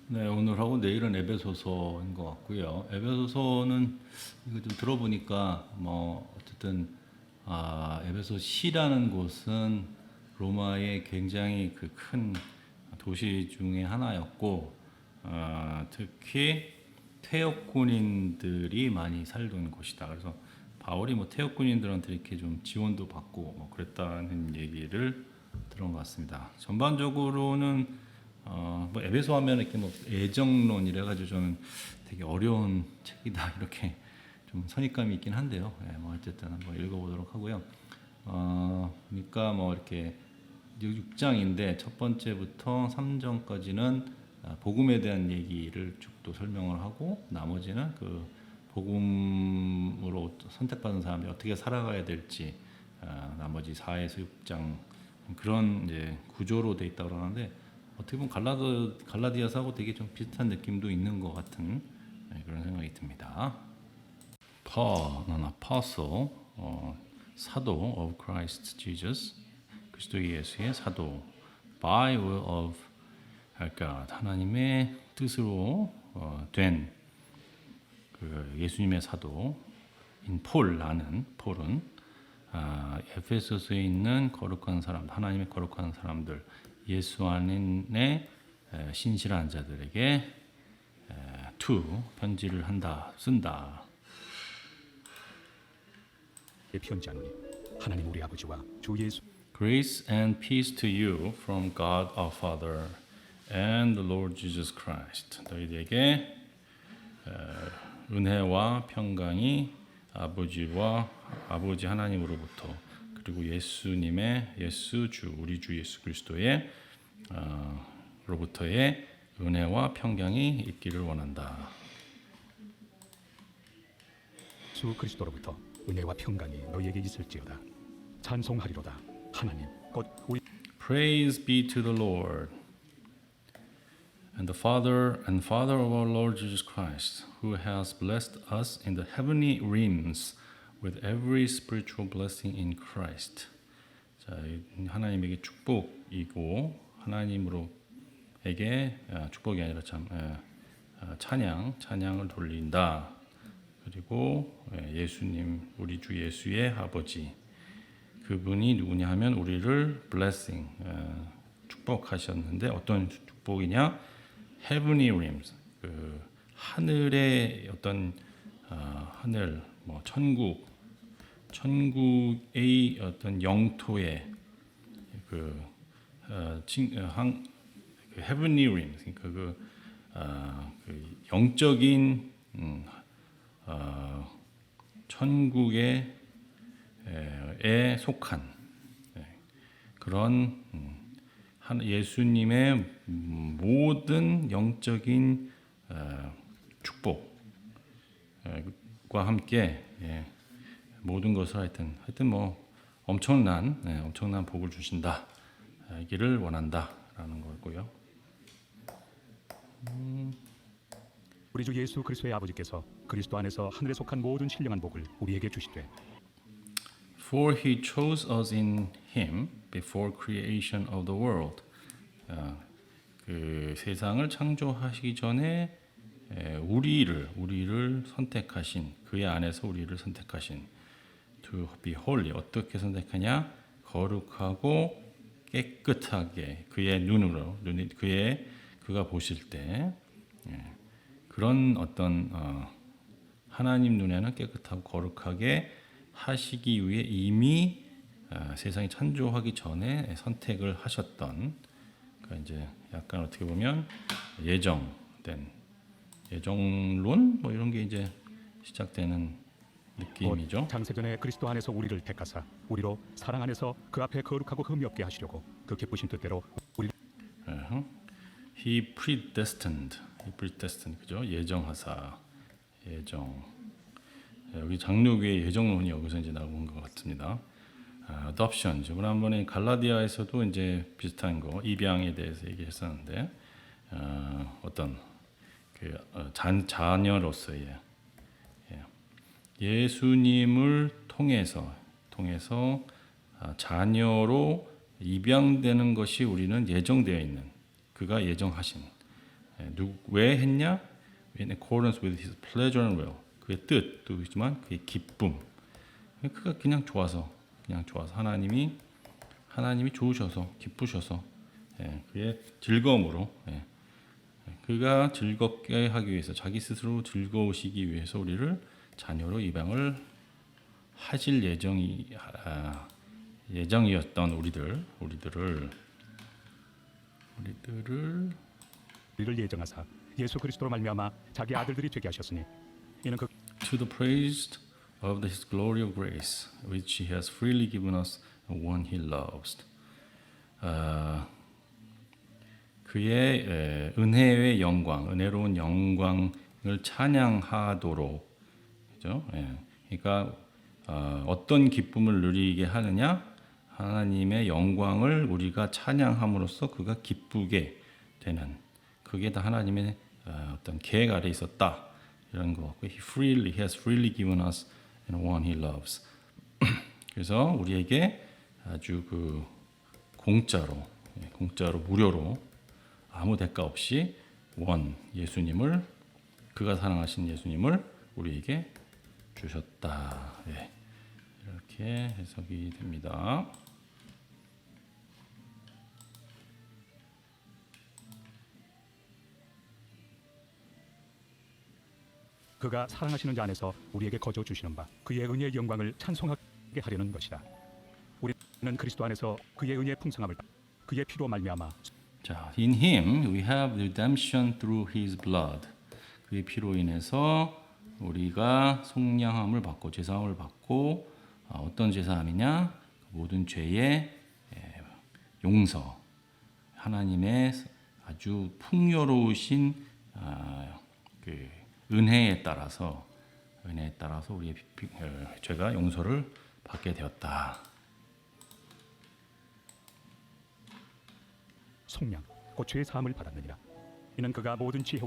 네, 오늘하고 내일은 에베소서인 것 같고요. 에베소서는 이거 좀 들어보니까 어쨌든 에베소시라는 곳은 로마의 굉장히 그 큰 도시 중에 하나였고, 특히 퇴역군인들이 많이 살던 곳이다. 그래서 바울이 뭐 퇴역군인들한테 이렇게 좀 지원도 받고 뭐 그랬다는 얘기를 들은 것 같습니다. 전반적으로는 뭐 에베소 하면 이렇게 뭐 애정론이라 가지고 저는 되게 어려운 책이다 이렇게 좀 선입감이 있긴 한데요. 예, 뭐 어쨌든 한번 읽어보도록 하고요. 그러니까 뭐 이렇게 6장인데 첫 번째부터 3장까지는 복음에 대한 얘기를 쭉 또 설명을 하고 나머지는 그 복음으로 선택받은 사람이 어떻게 살아가야 될지 나머지 4에서 6장 그런 이제 구조로 돼 있다고 그러는데 어떻게 보면 갈라디아서하고 되게 좀 비슷한 느낌도 있는 것 같은 그런 생각이 듭니다. Paul, an apostle, 사도 of Christ Jesus, 그리스도 예수의 사도, by will of God, 하나님의 뜻으로 된 그 예수님의 사도, 인 폴, 나는 폴은 에페소서에 있는 거룩한 사람, 하나님의 거룩한 사람들, 예수 안에 신실한 자들에게 편지를 쓴다. 편지하노니 하나님 우리 아버지와 주 예수 Grace and peace to you from God our Father and the Lord Jesus Christ. 너희에게 은혜와 평강이 아버지 하나님으로부터 그리고 예수 주 우리 주 예수 그리스도의 로부터의 은혜와 평강이 있기를 원한다. 주 그리스도로부터 은혜와 평강이 너희에게 있을지어다. 찬송하리로다. 하나님 곧 우리 Praise be to the Lord and the Father of our Lord Jesus Christ, who has blessed us in the heavenly realms with every spiritual blessing in Christ. 자, 하나님에게 축복이고 하나님으로에게 축복이 아니라 찬양을 돌린다. 그리고 예수님, 우리 주 예수의 아버지, 그분이 누구냐 하면 우리를 blessing, 축복하셨는데 어떤 축복이냐? Heavenly realms, 그 하늘의 어떤 하늘, 뭐 천국의 어떤 영토의 그 heavenly realms, 그러니까 그 영적인 천국에 속한 그런 예수님의 모든 영적인 축복과 함께 모든 것을 하여튼 뭐 엄청난 복을 주신다. 이기를 원한다라는 거고요. 우리 주 예수 그리스도의 아버지께서 그리스도 안에서 하늘에 속한 모든 신령한 복을 우리에게 주시되 For he chose us in him before creation of the world. 그 세상을 창조하시기 전에 우리를 선택하신 그의 안에서 우리를 선택하신 to be holy 어떻게 선택하냐 거룩하고 깨끗하게 그의 눈으로 그가 보실 때 그런 어떤 하나님 눈에는 깨끗하고 거룩하게 하시기 위해 이미 세상이 창조하기 전에 선택을 하셨던 그러니까 이제 약간 어떻게 보면 예정론 뭐 이런 게 이제 시작되는 느낌이죠. 창세전에 그리스도 안에서 우리를 택하사 우리로 사랑 안에서 그 앞에 거룩하고 흠이 없게 하시려고 그 기쁘신 뜻대로 우리 He predestined 그죠? 예정하사 여기 장로교의 예정론이 여기서 이제 나온 것 같습니다. adoption 지난번에 갈라디아에서도 이제 비슷한 거 입양에 대해서 얘기했었는데 어떤 그 자녀로서의 예수님을 통해서 자녀로 입양되는 것이 우리는 예정되어 있는 그가 예정하신 왜 했냐? In accordance with His pleasure and will. 그의 뜻도 있지만 그의 기쁨. 그가 그냥 좋아서 하나님이 좋으셔서 기쁘셔서 그의 즐거움으로 그가 즐겁게 하기 위해서 자기 스스로 즐거우시기 위해서 우리를 자녀로 입양을 하실 예정이었던 우리들을 우리를 예정하사 예수 그리스도로 말미암아 자기 아들들이 되게 하셨으니 이는 그 to the praise of His glory of grace, which He has freely given us and one He loves. 그의 은혜의 영광, 은혜로운 영광을 찬양하도록, 그죠? 그러니까 어떤 기쁨을 누리게 하느냐? 하나님의 영광을 우리가 찬양함으로써 그가 기쁘게 되는, 그게 다 하나님의 어떤 계획 아래 있었다. 이런 거. He has freely given us and one He loves. 그래서 우리에게 아주 그 공짜로 무료로 아무 대가 없이 예수님을, 그가 사랑하신 예수님을 우리에게 주셨다. 이렇게 해석이 됩니다. 그가 사랑하시는 자 안에서 우리에게 거저 주시는 바 그의 은혜의 영광을 찬송하게 하려는 것이다. 우리는 그리스도 안에서 그의 은혜의 풍성함을 그의 피로 말미암아 자, in Him we have redemption through His blood. 그의 피로 인해서 우리가 속량함을 받고 제사함을 받고 어떤 제사함이냐? 모든 죄의 용서. 하나님의 아주 풍요로우신 그 은혜에 따라서 우리의 죄가 용서를 받게 되었다. 속량 곧 죄의 사함을 받았느니라. 이는 그가 모든 지혜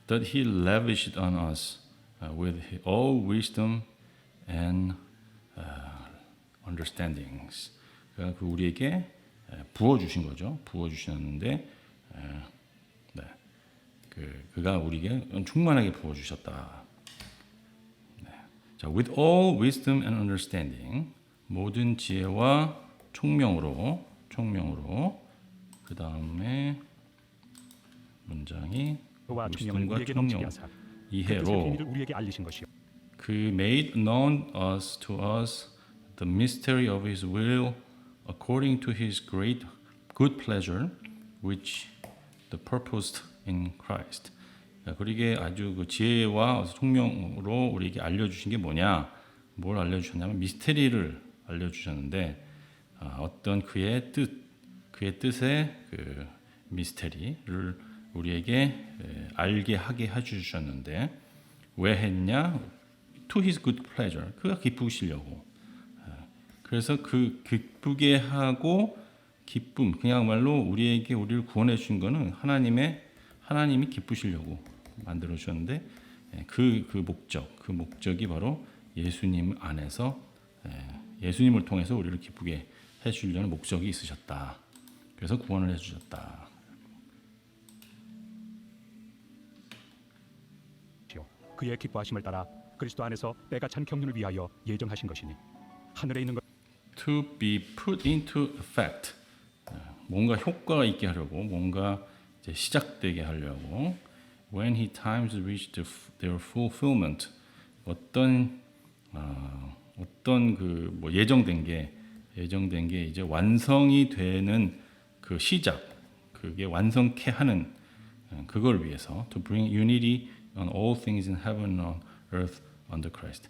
That He lavished on us with all wisdom and understandings. 그러니까 그 우리에게 부어 주신 거죠. 부어 주셨는데 그가 우리에게 충만하게 부어 주셨다. 자, with all wisdom and understanding, 모든 지혜와 총명으로 그 다음에 문장이 와 총명을 wisdom과 우리에게 넘치게 하사 이해로 비밀을 우리에게 알리신 것이요. 그 made known to us the mystery of His will according to His great good pleasure, which the purposed in Christ. 그러게 아주 그 지혜와 총명으로 우리에게 알려주신 게 뭐냐? 뭘 알려주셨냐면 미스테리를 알려주셨는데 어떤 그의 뜻의 그 미스테리를 우리에게 알게 하게 해주셨는데 왜 했냐? To His good pleasure. 그가 기쁘시려고. 그래서 그 기쁘게 하고 기쁨, 그야말로 우리를 구원해 주신 거는 하나님이 기쁘시려고 만들어 주셨는데 그 목적이 바로 예수님 안에서 예수님을 통해서 우리를 기쁘게 해 주려는 목적이 있으셨다. 그래서 구원을 해 주셨다. 그의 기뻐하심을 따라 그리스도 안에서 때가 찬 경륜을 위하여 예정하신 것이니 하늘에 있는 것 To be put into effect. 뭔가 효과가 있게 하려고, 뭔가 이제 시작되게 하려고. When His times reach their fulfillment. 어떤 그 뭐 예정된 게 이제 완성이 되는 그 시작, 그게 완성케 하는 그걸 위해서 to bring unity on all things in heaven and on earth under Christ.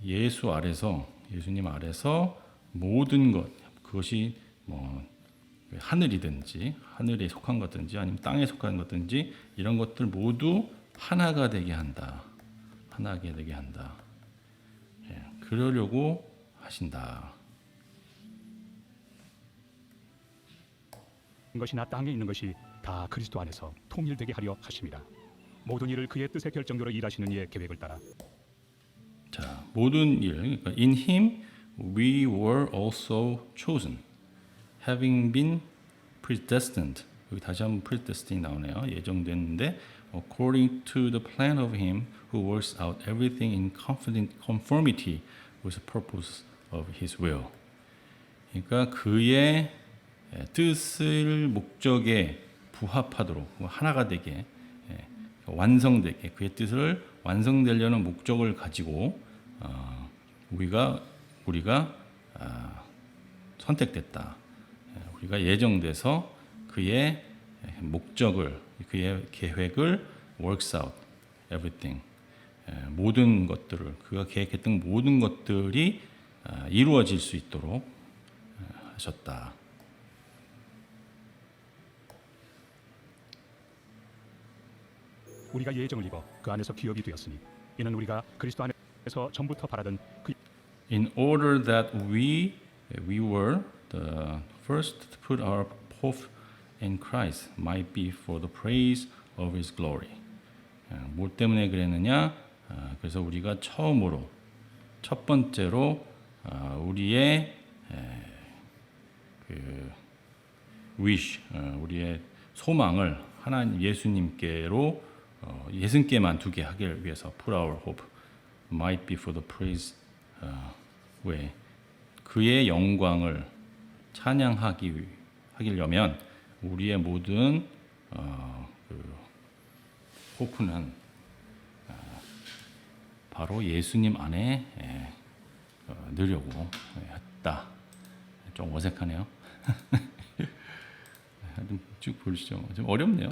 예수님 아래서 모든 것, 그것이 뭐 하늘이든지 하늘에 속한 것든지 아니면 땅에 속한 것든지 이런 것들 모두 하나가 되게 한다. 그러려고 하신다. 것이나 땅에 있는 것이 다 그리스도 안에서 통일되게 하려 하심이라. 모든 일을 그의 뜻의 결정대로 일하시는 이의 계획을 따라. 자, 모든 일, 그러니까 in Him we were also chosen, having been predestined 여기 다시 한번 predestined 나오네요. 예정됐는데 according to the plan of him who works out everything in confident conformity with the purpose of his will. 그러니까 그의 뜻을 목적에 부합하도록 하나가 되게 완성되게 그의 뜻을 완성되려는 목적을 가지고 우리가 선택됐다. 우리가 예정돼서 그의 목적을 그의 계획을 works out everything 모든 것들을 그가 계획했던 모든 것들이 이루어질 수 있도록 하셨다. 우리가 예정을 입어 그 안에서 기업이 되었으니 이는 우리가 그리스도 안에서 전부터 바라던 그 In order that we were the first to put our hope in Christ might be for the praise of His glory. 뭐 때문에 그랬느냐? 그래서 우리가 처음으로 첫 번째로 우리의 그 wish, 우리의 소망을 하나님 예수님께로 예수님께만 두게 하기 위해서 put our hope might be for the praise 왜 그의 영광을 하기려면 우리의 모든 그 호프는 바로 예수님 안에 넣으려고 했다. 좀 어색하네요. 쭉 보시죠. 좀 어렵네요.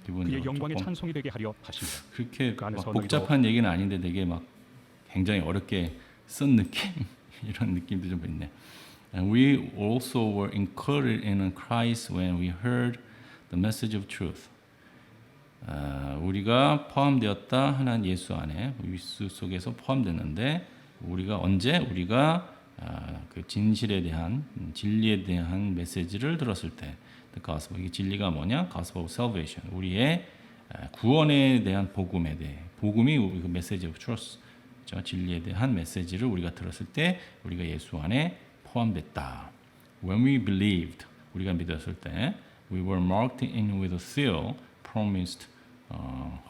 그의 영광의 찬송이 되게 하려 하십니다. 그렇게 그 안에서 막 복잡한 얘기는 아닌데 되게 막 굉장히 어렵게 쓴 느낌 이런 느낌도 좀 있네. And we also were included in Christ when we heard the message of truth. 우리가 포함되었다 하나님 예수 안에 예수 속에서 포함됐는데 우리가 언제 우리가 그 진실에 대한 진리에 대한 메시지를 들었을 때 The gospel 이게 진리가 뭐냐? Gospel of salvation 우리의 구원에 대한 복음에 대해 복음이 그 메시지 of truth 진리에 대한 메시지를 우리가 들었을 때 우리가 예수 안에 포함됐다. When we believed 우리가 믿었을 때 we were marked in with a seal promised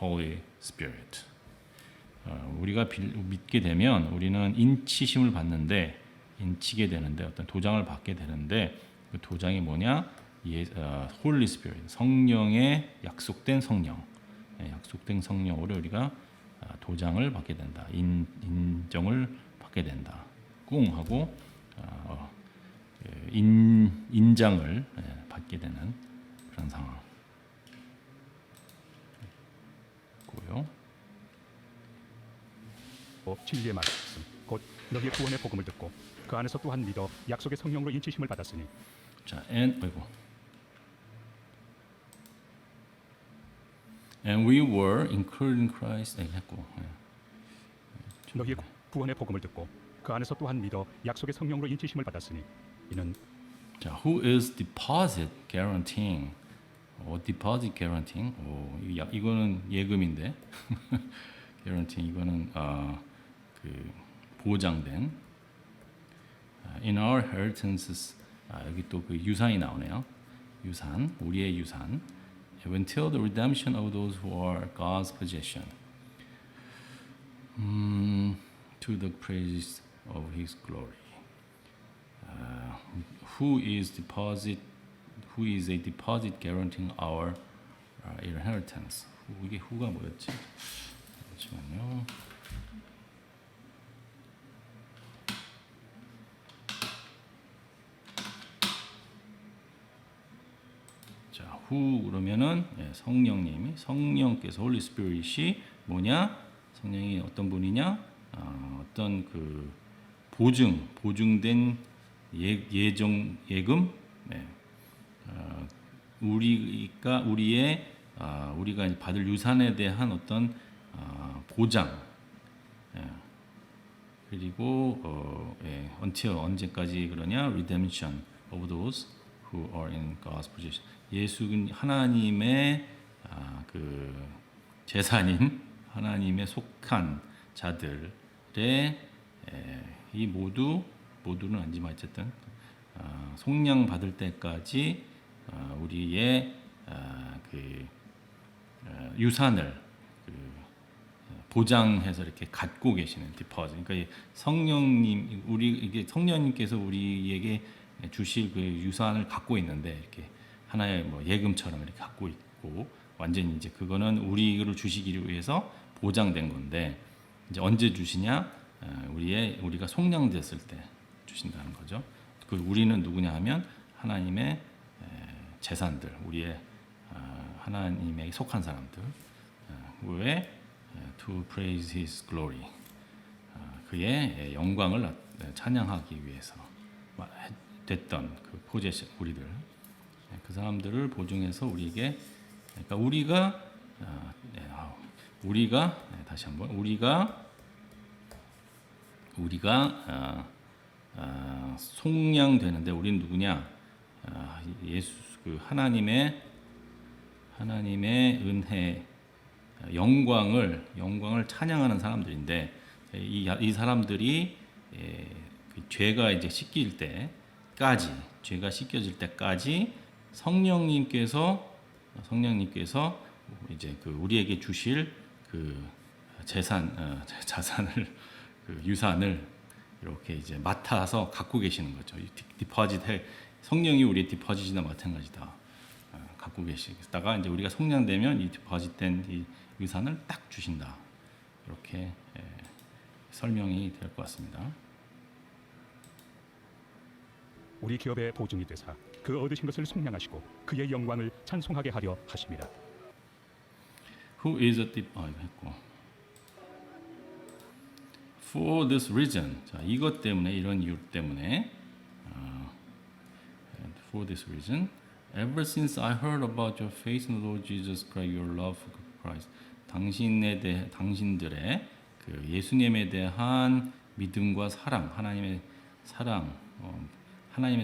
Holy Spirit. 우리가 믿게 되면 우리는 인치심을 받는데 인치게 되는데 어떤 도장을 받게 되는데 그 도장이 뭐냐? Holy Spirit 성령의 약속된 성령 약속된 성령으로 우리가 도장을 받게 된다. 인정을 받게 된다. 꿍 하고 인장을 받게 되는 그런 상황. 고요. 진리의 말씀 곧 너희의 구원의 복음을 듣고 그 안에서 또한 믿어 약속의 성령으로 인치심을 받았으니 자, and we were included in Christ 했고 너희의 구원의 복음을 듣고 그 안에서 또한 믿어 약속의 성령으로 인치심을 받았으니 이는 자, who is deposit guaranteeing? deposit guaranteeing. 이거는 예금인데 guaranteeing 이거는 그 보장된 in our inheritances 여기 또 그 유산이 나오네요. 유산, 우리의 유산. Until the redemption of those who are God's possession. To the praise of His glory. Who is a deposit guaranteeing our inheritance. 이게 who가 뭐였지? 잠시만요. 자, who 그러면은 성령께서 Holy Spirit이 뭐냐? 성령이 어떤 분이냐? 어떤 그 보증된 예금, 우리가 이제 받을 유산에 대한 어떤 보장, 그리고 until 언제까지 그러냐? Redemption of those who are in God's possession. 예수는 하나님의 그 재산인 하나님의 속한 자들의 이 모두는 아니지만 어쨌든 속량 받을 때까지 우리의 유산을 보장해서 이렇게 갖고 계시는 디퍼즈. 그러니까 이 성령님 이게 성령님께서 우리에게 주실 그 유산을 갖고 있는데 이렇게 하나의 뭐 예금처럼 이렇게 갖고 있고 완전히 이제 그거는 우리를 주시기 위해서 보장된 건데 이제 언제 주시냐? 우리가 속량됐을 때 주신다는 거죠. 그 우리는 누구냐 하면 하나님의 재산들, 우리의 하나님에 속한 사람들. 왜 to praise His glory, 그의 영광을 찬양하기 위해서 됐던 그 포제션 우리들, 그 사람들을 보증해서 우리에게, 그러니까 우리가 다시 한번 우리가 속량되는데 우리는 누구냐? 예수 그 하나님의 은혜 영광을 찬양하는 사람들인데 이 사람들이 그 죄가 이제 죄가 씻겨질 때까지 성령님께서 이제 그 우리에게 주실 그 자산을 그 유산을 이렇게 이제 맡아서 갖고 계시는 거죠. 성령이 우리의 디퍼짓이나 마찬가지다. 갖고 계시다가 이제 우리가 성량되면 이 디퍼짓된 이 유산을 딱 주신다. 이렇게 설명이 될 것 같습니다. 우리 기업의 보증이 되사 그 얻으신 것을 속량하시고 그의 영광을 찬송하게 하려 하십니다. Who is a 했고 For this reason, 자 이것 때문에 이런 이유 때문에 For this reason, ever since I heard about your faith in the Lord Jesus Christ, your love for Christ, 당신들의 그 예수님에 대한 믿음과 사랑, 하나님의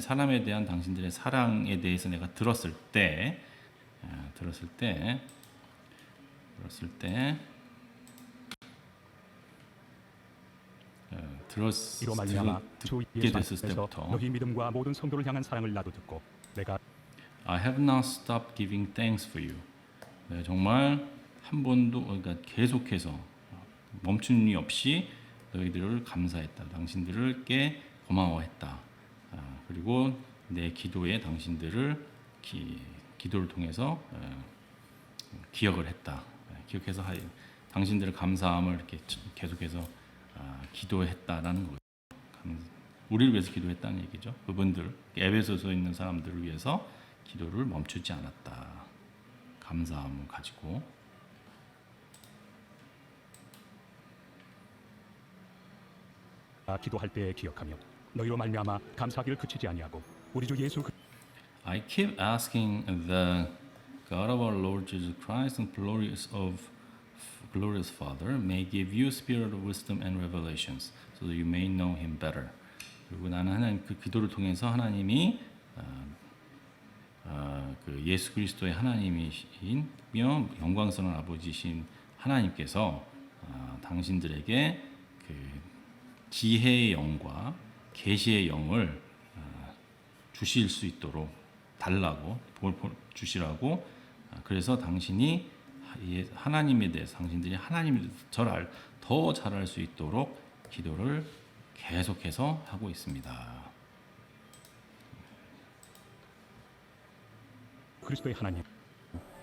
사람에 대한 당신들의 사랑에 대해서 내가 들었을 때 이로 말미암아 주 듣게 예수 됐을 안에서 때부터 너희 믿음과 모든 성도를 향한 사랑을 나도 듣고 내가 I have not stopped giving thanks for you. 네, 정말 한 번도 그러니까 계속해서 멈춤이 없이 너희들을 감사했다. 당신들께 고마워했다. 그리고 내 기도에 당신들을 기도를 통해서 기억을 했다. 기억해서 당신들의 감사함을 이렇게 계속해서 기도했다라는 거죠. 우리를 위해서 기도했다는 얘기죠. 그분들 에베소서에 있는 사람들을 위해서 기도를 멈추지 않았다. 감사함을 가지고 기도할 때에 기억하며 너희로 말미암아 감사하기를 그치지 아니하고 우리 주 예수 I keep asking the God of our Lord Jesus Christ and glorious Father may give you spirit of wisdom and revelations so that you may know Him better. 그리고 나는 하나님 그 기도를 통해서 하나님이 그 예수 그리스도의 하나님이시며 영광스러운 아버지신 하나님께서 당신들에게 그 지혜의 영과 계시의 영을 주실 수 있도록 달라고 주시라고. 그래서 당신이 하나님에 대해서 당신들이 하나님을 더 잘 알 수 있도록 기도를 계속해서 하고 있습니다. 그리스도의 하나님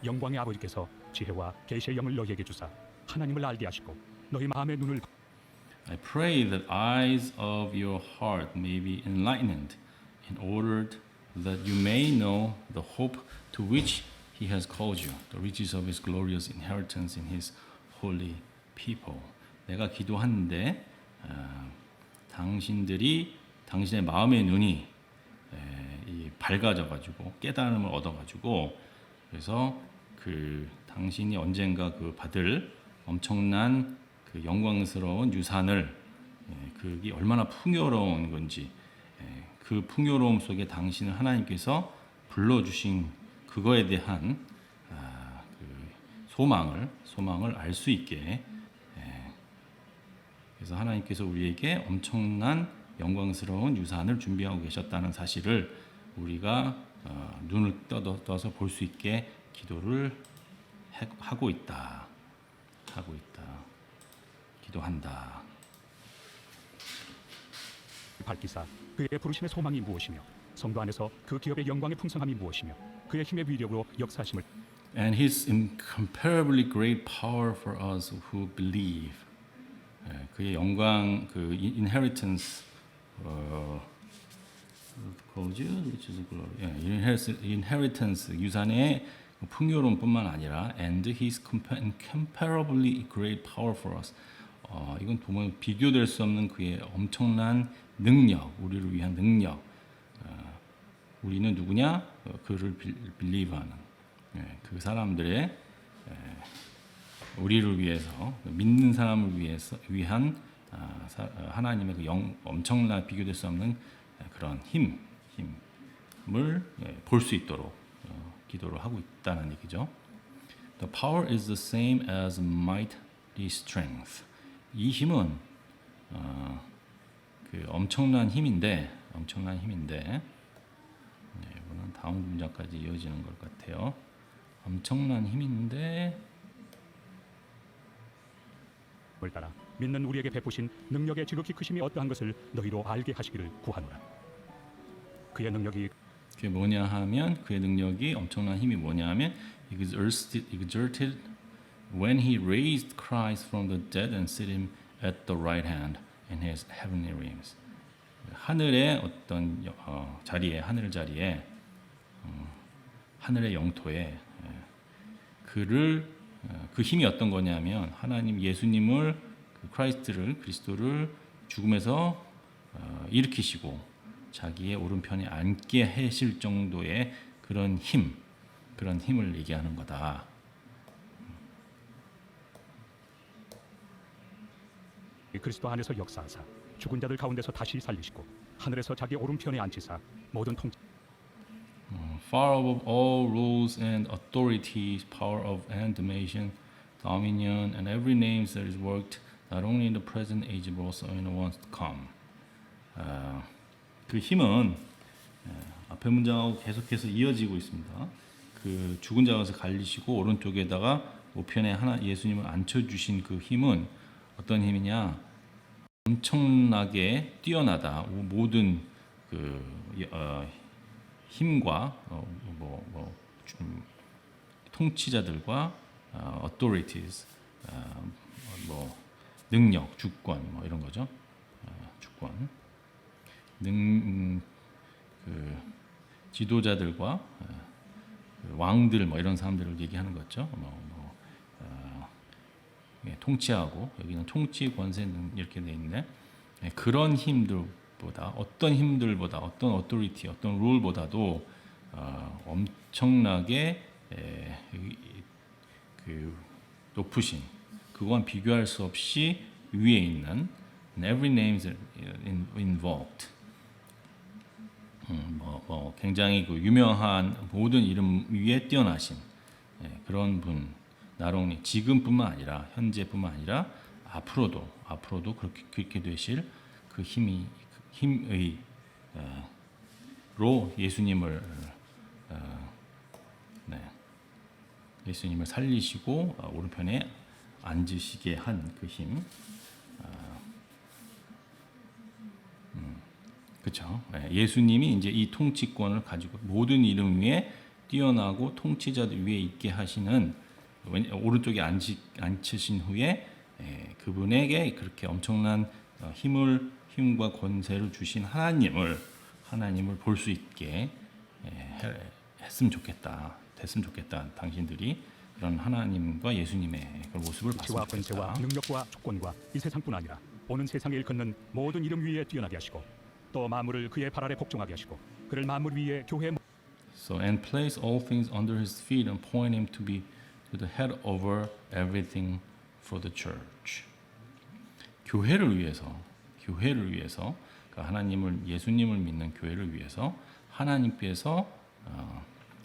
영광의 아버지께서 지혜와 계시의 영을 너희에게 주사 하나님을 알게 하시고 너희 마음의 눈을 I pray that eyes of your heart may be enlightened in order that you may know the hope to which He has called you, the riches of His glorious inheritance in His holy people. 내가 기도하는데 당신의 마음의 눈이 밝아져가지고 깨달음을 얻어가지고 그래서 그 당신이 언젠가 그 받을 엄청난 그 영광스러운 유산을 그게 얼마나 풍요로운 건지 그 풍요로움 속에 당신을 하나님께서 불러주신 그거에 대한 그 소망을 알 수 있게 그래서 하나님께서 우리에게 엄청난 영광스러운 유산을 준비하고 계셨다는 사실을 우리가 눈을 떠서 볼 수 있게 기도를 하고 있다. 기도한다. 밝히사 그의 부르심의 소망이 무엇이며 성도 안에서 그 기업의 영광의 풍성함이 무엇이며 그의 힘의 위력으로 역사하심을 And His incomparably great power for us who believe. 그의 영광, 그 inheritance, which is glory. inheritance 유산의 풍요로움뿐만 아니라 and His incomparably great power for us. 이건 보면 비교될 수 없는 그의 엄청난 능력, 우리를 위한 능력. 우리는 누구냐? 그를 빌리브하는 그 사람들의 우리를 위해서 믿는 사람을 위한 하나님의 그 엄청난 비교될 수 없는 그런 힘을 볼 수 있도록 기도를 하고 있다는 얘기죠. The power is the same as mighty strength. 이 힘은 그 엄청난 힘인데 이거는 다음 문장까지 이어지는 것 같아요. 엄청난 힘인데 을 따라 믿는 우리에게 베푸신 능력의 지극히 크심이 어떠한 것을 너희로 알게 하시기를 구하노라. 그의 능력이 그게 뭐냐 하면 그의 능력이 엄청난 힘이 뭐냐 하면 exerted when he raised Christ from the dead and set him at the right hand in his heavenly realms. 하늘의 어떤 자리에 하늘 자리에 하늘의 영토에 그를 그 힘이 어떤 거냐면 하나님 예수님을 그리스도를 죽음에서 일으키시고 자기의 오른편에 앉게 하실 정도의 그런 힘을 얘기하는 거다. 그리스도 안에서 역사하사 죽은 자들 가운데서 다시 살리시고 하늘에서 자기 오른편에 앉히사 모든 통치 Far above all rules and authorities, power of and dominion, and every name that is worked not only in the present age but also in the ones to come. 그 힘은 앞에 문장하고 계속해서 이어지고 있습니다. 그 죽은 자 가서 갈리시고 오른쪽에다가 우편에 예수님을 앉혀주신 그 힘은 어떤 힘이냐? 엄청나게 뛰어나다. 모든 힘과 통치자들과 authorities 능력, 주권 이런 거죠. 주권, 지도자들과 왕들 이런 사람들을 얘기하는 거죠. 통치하고 여기는 통치 권세 이렇게 돼 있는데 그런 힘들보다 어떤 authority, 어떤 룰보다도 엄청나게 그 높으신 그거와 비교할 수 없이 위에 있는 every name is invoked. 굉장히 그 유명한 모든 이름 위에 뛰어나신 그런 분 나롱니 지금뿐만 아니라 현재뿐만 아니라 앞으로도 그렇게 되실 그 힘의 로 예수님을 살리시고 오른편에 앉으시게 한 그 힘. 그렇죠. 예수님이 이제 이 통치권을 가지고 모든 이름 위에 뛰어나고 통치자들 위에 있게 하시는 오른쪽에 앉히신 후에 그분에게 그렇게 엄청난 힘과 권세를 주신 하나님을 볼 수 있게 됐으면 좋겠다. 당신들이 그런 하나님과 예수님의 그 모습을 지와 봤으면 권세와 좋겠다. 능력과 주권과 이 세상뿐 아니라 오는 세상에 일컫는 모든 이름 위에 뛰어나게 하시고 또 만물을 그의 발 아래 복종하게 하시고 그를 만물 위에 교회 So and place all things under his feet and point him to be the head over everything for the church. 교회를 위해서 그러니까 예수님을 믿는 교회를 위해서 하나님께서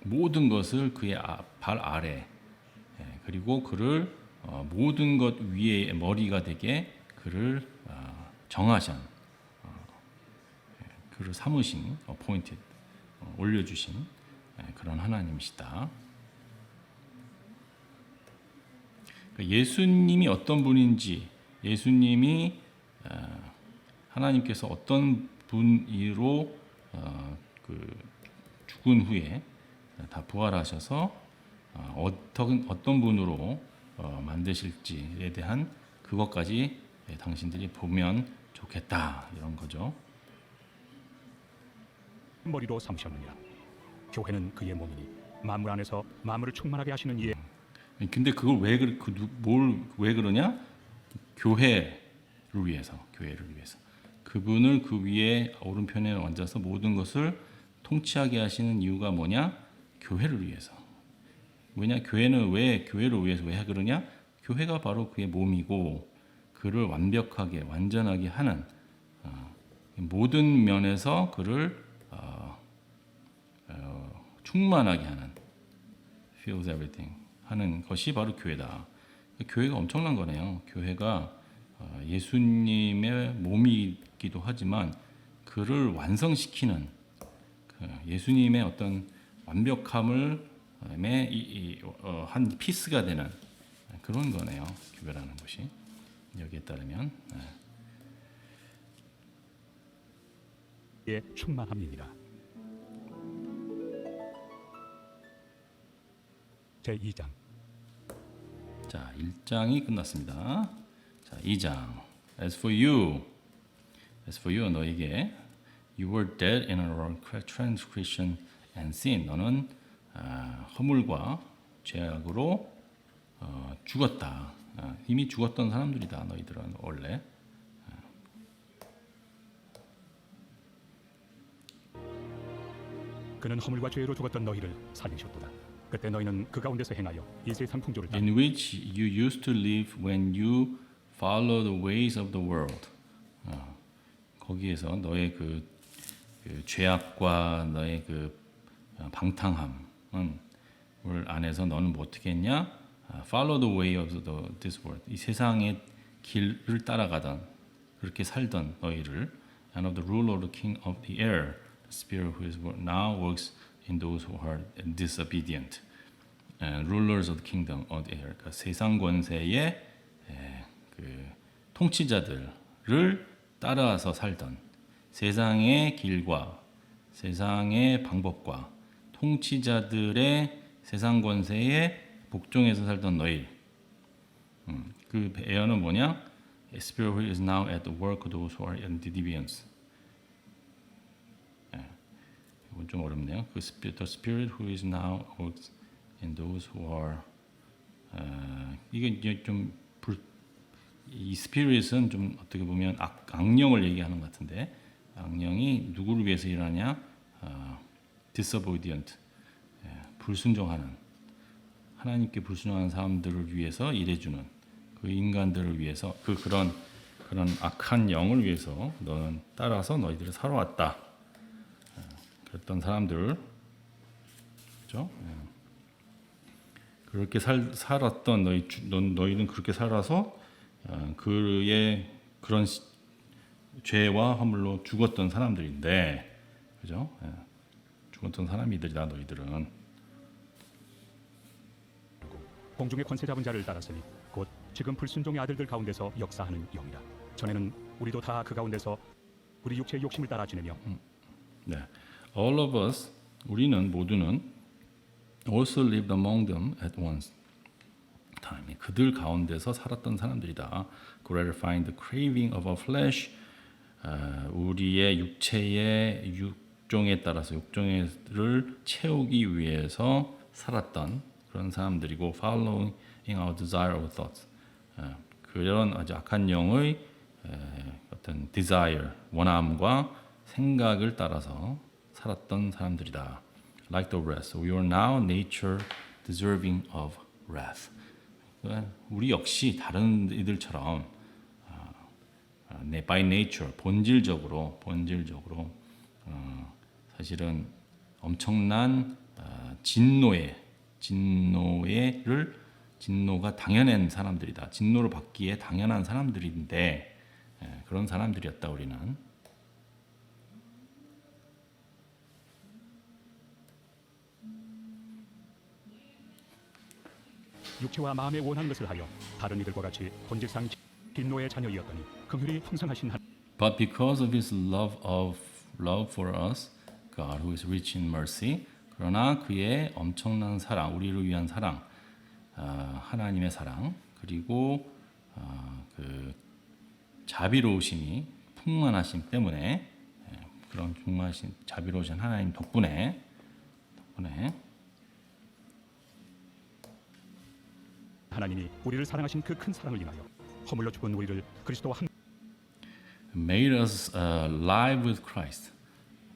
모든 것을 그의 발 아래 그리고 그를 모든 것 위에 머리가 되게 그를 정하신 그를 삼으신 appointed 올려주신 그런 하나님이시다. 예수님이 어떤 분인지, 예수님이 하나님께서 어떤 분으로 그 죽은 후에 다 부활하셔서 어떤 분으로 만드실지에 대한 그것까지 당신들이 보면 좋겠다 이런 거죠. 머리로 삼으셨느니라. 교회는 그의 몸이니 만물 안에서 만물을 충만하게 하시는 이의 근데 그걸 왜 그러냐? 교회를 위해서. 그분을 그 위에 오른편에 앉아서 모든 것을 통치하게 하시는 이유가 뭐냐? 교회를 위해서. 왜냐? 교회는 왜 교회를 위해서 왜 그러냐? 교회가 바로 그의 몸이고 그를 완벽하게 완전하게 하는 모든 면에서 그를 충만하게 하는 fills everything 하는 것이 바로 교회다. 교회가 엄청난 거네요. 교회가 예수님의 몸이기도 하지만 그를 완성시키는 예수님의 어떤 완벽함을 한 피스가 되는 그런 거네요. 교회라는 것이 여기에 따르면 충만함이니라. 제2장. 자, 1장이 끝났습니다. 자, 2장. As for you 너에게 you were dead in our transgression and sin. 너는 허물과 죄악으로 죽었다. 이미 죽었던 사람들이다. 너희들은 원래. 그는 허물과 죄로 죽었던 너희를 살리셨도다. 그때 너희는 그 가운데서 행하여 이 세상 풍조를 따라 In which you used to live when you follow the ways of the world. 거기에서 너의 그 죄악과 너의 그 방탕함을 안에서 너는 뭐 어떻게 했냐? Follow the way of this world. 이 세상의 길을 따라가던 그렇게 살던 너희를 and of the ruler of the king of the air, the spirit who is now works in those who are disobedient. rulers of the kingdom of the air. 그러니까 세상 권세의 그 통치자들을 따라서 살던 세상의 길과 세상의 방법과 통치자들의 세상 권세에 복종해서 살던 너희. 그 예언은 뭐냐? A spirit who is now at the work of those who are in deviance. 이건 좀 어렵네요. 그 the spirit who is now works in those who are 이게 이제 좀 이 스피릿은 좀 어떻게 보면 악령을 얘기하는 것 같은데 악령이 누구를 위해서 일하냐? disobedient, 불순종하는 하나님께 불순종하는 사람들을 위해서 일해주는 그 인간들을 위해서 그런 악한 영을 위해서 너는 따라서 너희들을 살아왔다. 그랬던 사람들, 그렇죠? 그렇게 살았던 너희는 그렇게 살아서 그의 그런 죄와 허물로 죽었던 사람들인데, 그죠? 죽었던 사람이들이다 너희들은. 공중의 권세 잡은 자를 따랐으니 곧 지금 불순종의 아들들 가운데서 역사하는 영이라. 전에는 우리도 다 그 가운데서 우리 육체의 욕심을 따라 지내며 네, all of us 우리는 모두는 also lived among them at once time. 그들 가운데서 살았던 사람들이다. gratifying the craving of our flesh. 우리의 육체의 육종에 따라서 육종을 채우기 위해서 살았던 그런 사람들이고 following our desire of thoughts. 그런 아주 악한 영의 어떤 desire, 원함과 생각을 따라서 살았던 사람들이다. Like the rest, we are now nature deserving of wrath. 우리 역시 다른 이들처럼 by nature, 본질적으로 사실은 엄청난 진노가 당연한 사람들이다. 진노를 받기에 당연한 사람들인데 그런 사람들이었다 우리는. 육체와 마음에 원하는 것을 하여 다른 이들과 같이 본질상 진노의 자녀이었더니 긍휼이 풍성하신 But because of his love for us, God who is rich in mercy, 그러나 그의 엄청난 사랑, 우리를 위한 사랑, 하나님의 사랑, 그리고 그 자비로우심이 풍만하심 때문에 그런 풍만하신 자비로우신 하나님 덕분에 하나님이 우리를 사랑하신 그 큰 사랑을 인하여 허물러 죽은 우리를 그리스도와 함께 made us alive with Christ,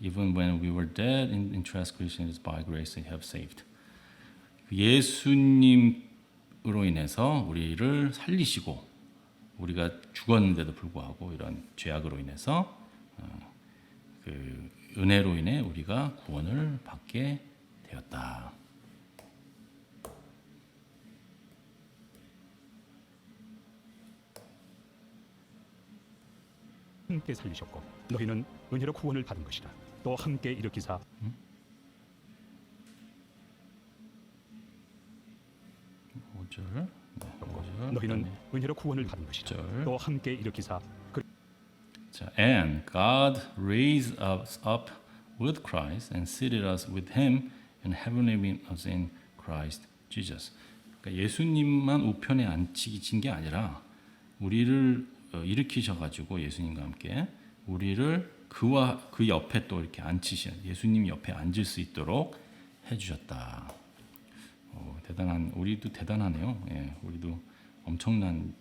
even when we were dead in transgressions, by grace you have saved. 예수님으로 인해서 우리를 살리시고 우리가 죽었는데도 불구하고 이런 죄악으로 인해서 그 은혜로 인해 우리가 구원을 받게 되었다. 살리셨고 너희는 은혜로 구원을 받은 것이라. 또 함께 일으키사 5절. 너희는 은혜로 구원을 받은 것이라. 또 함께 일으키사 자, and God raised us up with Christ and seated us with Him in heavenly realms in Christ Jesus. 그러니까 예수님만 우편에 앉히신 게 아니라 우리를 일으키셔가지고 예수님과 함께 우리를 그와 그 옆에 또 이렇게 앉히신 예수님 옆에 앉을 수 있도록 해주셨다. 대단한 우리도 대단하네요. 예, 우리도 엄청난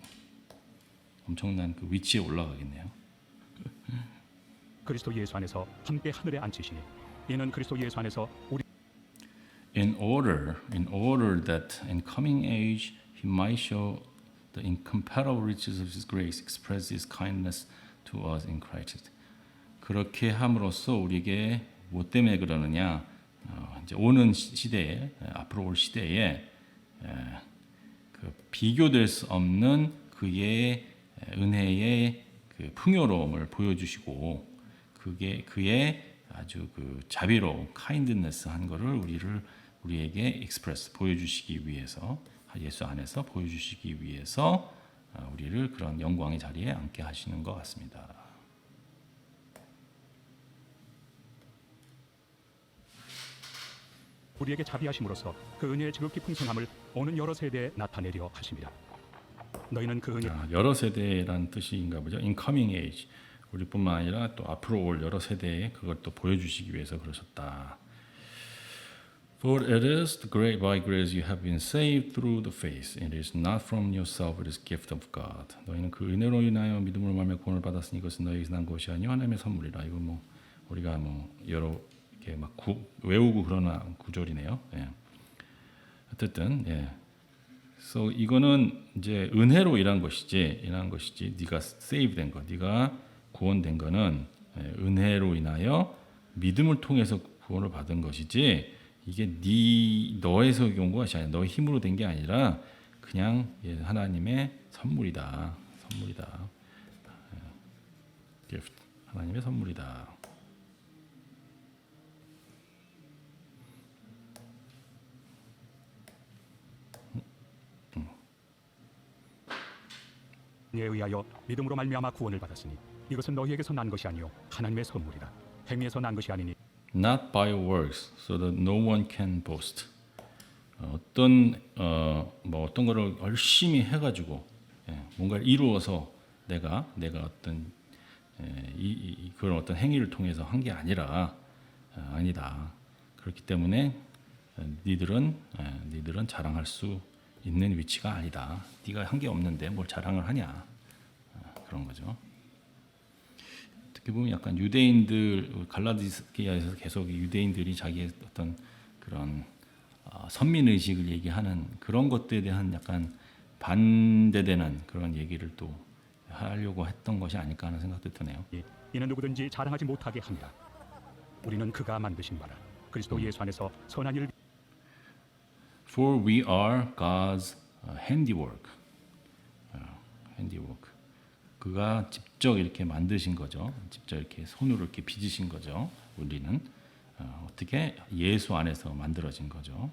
그 위치에 올라가겠네요. 그리스도 예수 안에서 함께 하늘에 앉히시니 이는 그리스도 예수 안에서 우리 In order that in coming age He might show the incomparable riches of His grace, express His kindness to us in Christ. 그렇게 함으로써 우리에게 뭐 때문에 그러느냐? 이제 오는 시대에 앞으로 올 시대에 그 비교될 수 없는 그의 은혜의 그 풍요로움을 보여주시고 그의 아주 그 자비로운 카인드네스 한 거를 우리에게 익스프레스 보여주시기 위해서 예수 안에서 보여주시기 위해서 우리를 그런 영광의 자리에 앉게 하시는 것 같습니다. 우리에게 자비하심으로써 그 은혜의 지극히 풍성함을 오는 여러 세대에 나타내려 하심이라. 너희는 그 은혜 여러 세대란 뜻인가 보죠. In coming age 우리뿐만 아니라 또 앞으로 올 여러 세대에 그걸 또 보여주시기 위해서 그러셨다. For it is the great by grace you have been saved through the faith. It is not from yourself, it is gift of God. 너희는 그 은혜로 인하여 믿음으로 말미암아 구원을 받았으니 이것은 너희에게서 난 것이 아니요 하나님의 선물이라. 이거 뭐 우리가 뭐 여러 이렇게 막 외우고 그러나 구절이네요. 예. 어쨌든 예. So 이거는 이제 은혜로 일한 것이지 네가 세이브 된 거, 네가 구원된 거는 은혜로 인하여 믿음을 통해서 구원을 받은 것이지 이게 너에서 온 것이 아니라 너의 힘으로 된 게 아니라 그냥 하나님의 선물이다. gift 하나님의 선물이다. 에 의하여 믿음으로 말미암아 구원을 받았으니 이것은 너희에게서 난 것이 아니요 하나님의 선물이라. 행위에서 난 것이 아니니 Not by works, so that no one can boast. 어떤 거를 열심히 해가지고 뭔가를 이루어서 내가 어떤 그런 어떤 행위를 통해서 한 게 아니라 아니다. 그렇기 때문에 니들은 자랑할 수 있는 위치가 아니다. 네가 한 게 없는데 뭘 자랑을 하냐? 그런 거죠. 어떻게 보면 약간 유대인들 갈라디아에서 계속 유대인들이 자기의 어떤 그런 선민 의식을 얘기하는 그런 것들에 대한 약간 반대되는 그런 얘기를 또 하려고 했던 것이 아닐까 하는 생각도 드네요. 이는 누구든지 자랑하지 못하게 합니다. 우리는 그가 만드신 바라 그리스도 예수 안에서 선한 일 For we are God's handiwork. 그가 직접 이렇게 만드신 거죠. 직접 이렇게 손으로 이렇게 빚으신 거죠. 우리는 어떻게 예수 안에서 만들어진 거죠.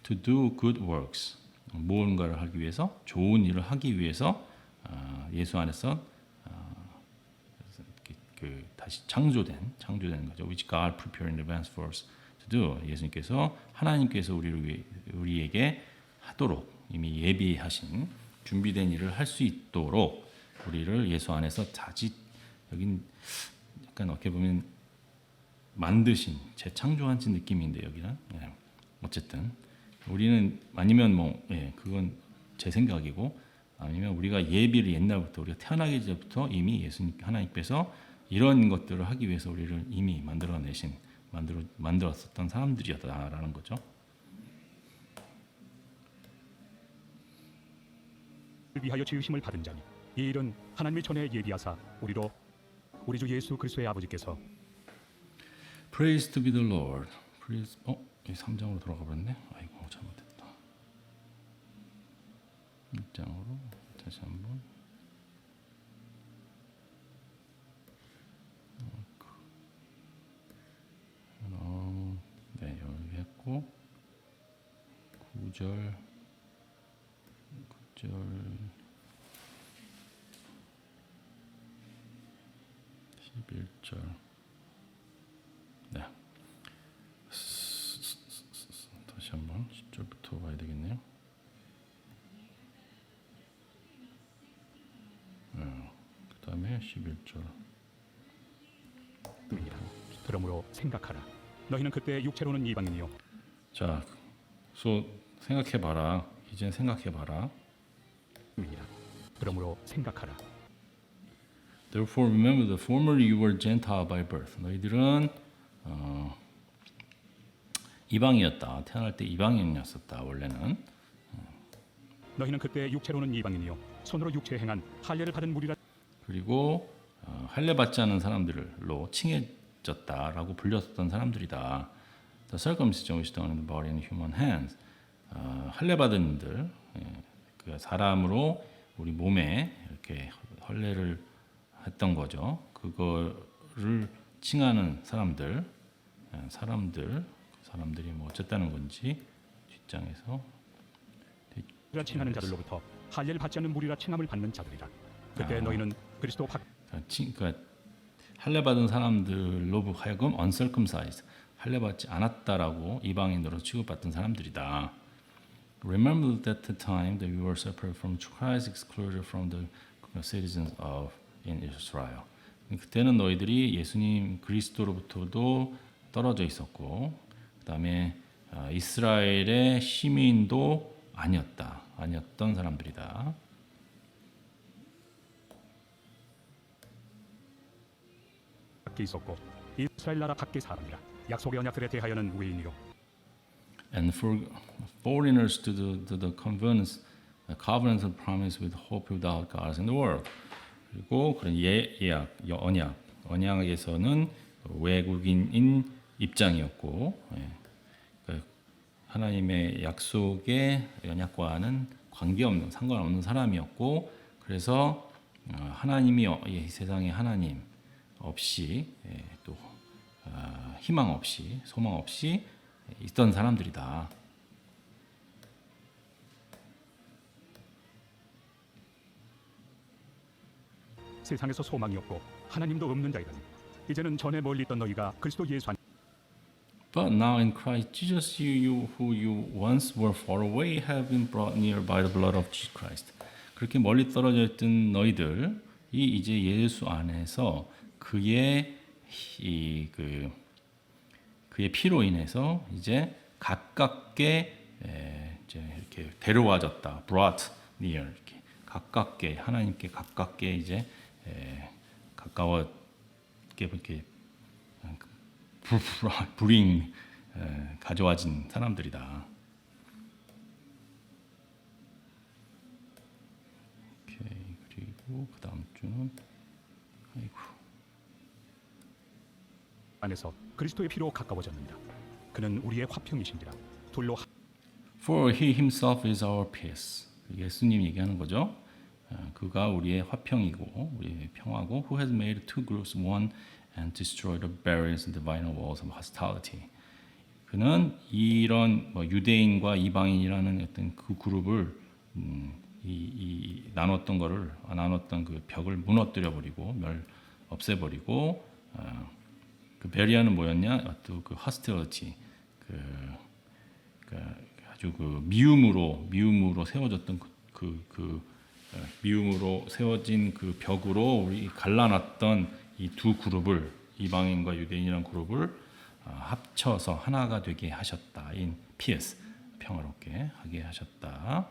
To do good works. 무언가를 하기 위해서, 좋은 일을 하기 위해서 예수 안에서 다시 창조된 거죠. Which God prepared in advance for us to do. 예수님께서 하나님께서 우리에게 하도록 이미 예비하신 준비된 일을 할 수 있도록 우리를 예수 안에서 여긴 약간 어떻게 보면 만드신 재창조하신 느낌인데 여기는 어쨌든 우리는 아니면 그건 제 생각이고 아니면 우리가 예비를 옛날부터 우리가 태어나기 전부터 이미 예수님 하나님께서 이런 것들을 하기 위해서 우리를 이미 만들었었던 사람들이었다라는 거죠. 위하여 지으심을 받은 자니 이 일은 하나님의 전에 예비하사 우리로 우리 주 예수 그리스도의 아버지께서 Praise to be the Lord. Praise. 3장으로 돌아가 버렸네. 아이고 잘못했다. 1장으로 다시 한번. 네, 여기 했고 9절 11절 네. 다시 한번 10절부터 봐야 되겠네요. 그 다음에 11절 그러므로 생각하라. 너희는 그때 육체로는 이방인이요. 자, 생각해봐라. 이제 생각해봐라. 그러므로 생각하라. Therefore remember that formerly you were Gentile by birth. 너희들은 이방이었다. 태어날 때 이방인이었었다. 원래는. 너희는 그때 육체로는 이방인이요 손으로 육체 행한 할례를 받은 무리라. 그리고 할례 받지 않은 사람들로 칭해졌다라고 불렸었던 사람들이다. The circumcision which done in the body in human hands. 할례 받은 이들, 그 사람으로 우리 몸에 이렇게 할례를 했던 거죠. 그거를 칭하는 사람들이 뭐 어쨌다는 건지 뒷장에서 무리라 칭하는 자들로부터 할례를 받지 않는 무리라 칭함을 받는 자들이라. 그때 너희는 그리스도 그러니까 할례 받은 사람들로 하여금 uncircumcised, 할례 받지 않았다라고 이방인으로 취급받던 사람들이다. Remember that the time that you were separated from Christ, excluded from the citizens of in Israel. 그때는 너희들이 예수님 그리스도로부터도 떨어져 있었고, 그다음에 이스라엘의 시민도 아니었던 사람들이다. 밖에 있었고 이스라엘 나라 밖에 사람이라. 약속의 언약들에 대하여는 외인이요. And for foreigners to the covenants of promise with hope without God in the world. 그리고 그런 언약에서는 외국인인 입장이었고, 하나님의 약속의 언약과는 상관없는 사람이었고, 그래서 하나님이 이 세상에 하나님 없이 또 희망 없이 소망 없이 있던 사람들이다. 세상에서 소망이 없고 하나님도 없는 자이라니. 이제는 전에 멀리 있던 너희가 그리스도 예수 안. But now in Christ Jesus, you who you once were far away have been brought near by the blood of Jesus Christ. 그렇게 멀리 떨어져 있던 너희들이 이제 예수 안에서 그의 피로 인해서 이제 가깝게 이제 이렇게 데려와졌다. brought near, 이렇게 가깝게 하나님께 가깝게 이제 가까워게 이렇게 bring 가져와진 사람들이다. 오케이. 그리고 그 다음 주는 안에서 그리스도의 피로 가까워졌느니라. 그는 우리의 화평이신지라. 둘로 For he himself is our peace. 예수님 얘기하는 거죠. 그가 우리의 화평이고 우리의 평화고 who has made two groups one and destroyed the barriers and dividing walls of hostility. 그는 이런 뭐 유대인과 이방인이라는 어떤 그 그룹을 나눴던 그 벽을 무너뜨려 버리고 없애버리고 그 베리아는 뭐였냐? 또 그 hostility 그 아주 그 미움으로 세워졌던 미움으로 세워진 그 벽으로 우리 갈라놨던 이 두 그룹을 이방인과 유대인이라는 그룹을 합쳐서 하나가 되게 하셨다. in peace 평화롭게 하게 하셨다.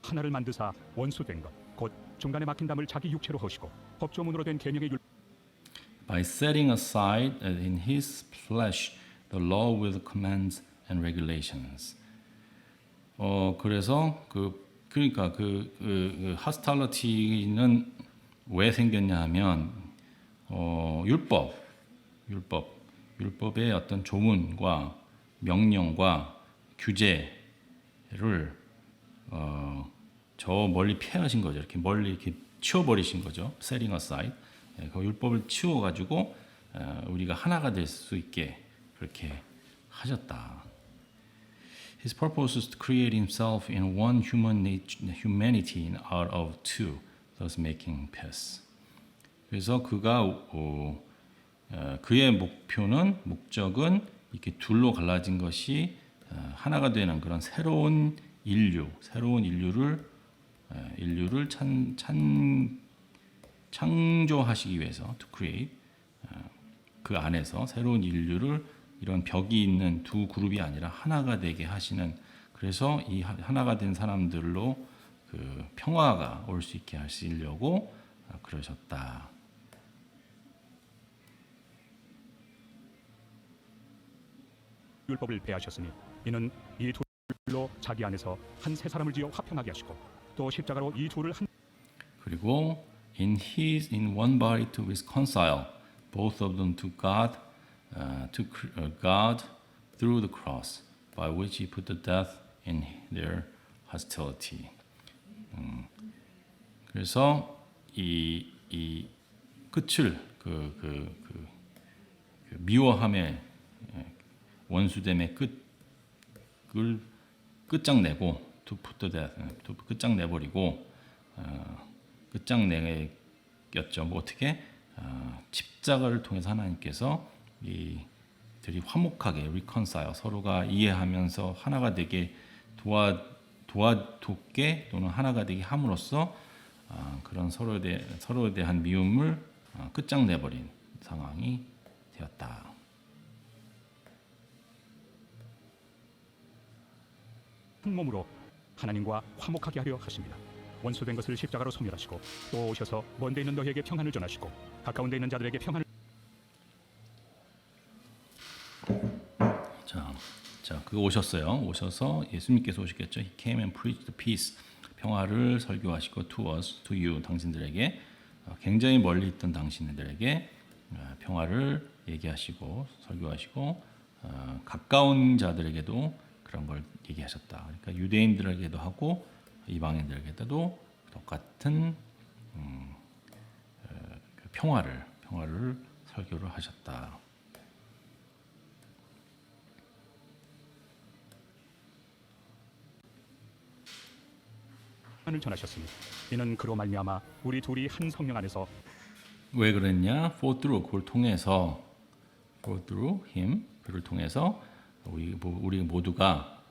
하나를 만드사 원수된 것 곧 중간에 막힌 담을 자기 육체로 허시고 법조문으로 된 계명의 율 By setting aside in his flesh the law with commands and regulations. 그래서 그러니까 그 hostility는 왜 생겼냐 하면 율법의 어떤 조문과 명령과 규제를 저 멀리 피하신 거죠. 이렇게 멀리 이렇게 치워버리신 거죠. setting aside. 그 율법을 치워가지고 우리가 하나가 될 수 있게 그렇게 하셨다. His purpose is to create himself in one humanity out of two, thus making peace. 그래서 그의 목적은 이렇게 둘로 갈라진 것이 하나가 되는 그런 새로운 인류를 창조하시기 위해서 to create 그 안에서 새로운 인류를 이런 벽이 있는 두 그룹이 아니라 하나가 되게 하시는 그래서 이 하나가 된 사람들로 그 평화가 올 수 있게 하시려고 그러셨다. 율법을 배하셨으니 이는 이 둘로 자기 안에서 한 세 사람을 지어 화평하게 하시고 또 십자가로 이 둘을 한 그리고 in one body to reconcile both of them to God through the cross by which he put to death in their hostility. 그래서 이 끝을 그 미워함의 원수됨의 끝을 끝장내고 to put to death 끝장내버리고 끝장내겼죠. 뭐 어떻게 십자가를 통해서 하나님께서 이들이 화목하게 reconcile 서로가 이해하면서 하나가 되게 도와돕게 또는 하나가 되게 함으로써 그런 서로에 대한 미움을 끝장내버린 상황이 되었다. 한 몸으로 하나님과 화목하게 하려 하십니다. 원수된 것을 십자가로 소멸하시고 또 오셔서 먼데 있는 너희에게 평안을 전하시고 가까운 데 있는 자들에게 평안을 자, 그거 오셔서 예수님께서 오셨겠죠. He came and preached peace. 평화를 설교하시고 to us, to you, 당신들에게 굉장히 멀리 있던 당신들에게 평화를 얘기하시고 설교하시고 가까운 자들에게도 그런 걸 얘기하셨다. 그러니까 유대인들에게도 하고 이방인들에게도 똑같은 평화를 설교를 하셨다. 평안을 전하셨으니 이는 그로 말미암아 우리 둘이 한 성령 안에서 왜 그랬냐? For through 그걸 통해서 for through him 그를 통해서 우리 모두가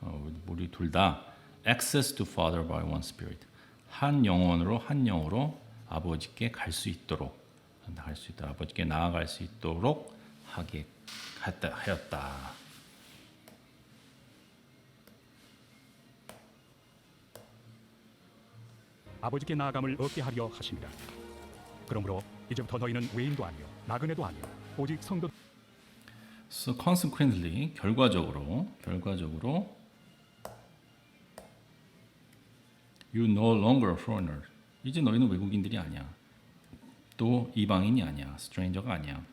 우리 둘 다 access to Father by one Spirit 한 영혼으로 아버지께 갈 수 있도록 아버지께 나아갈 수 있도록 하게 하였다. 아버지께 나아감을 얻게 하려 하십니다. 그러므로 이제부터 너희는 외인도 아니요 나그네도 아니요 오직 성도 So consequently 결과적으로 You no longer foreigner. 이제 너희는 외국인들이 아니야. 또 이방인이 아니야. stranger가 아니야.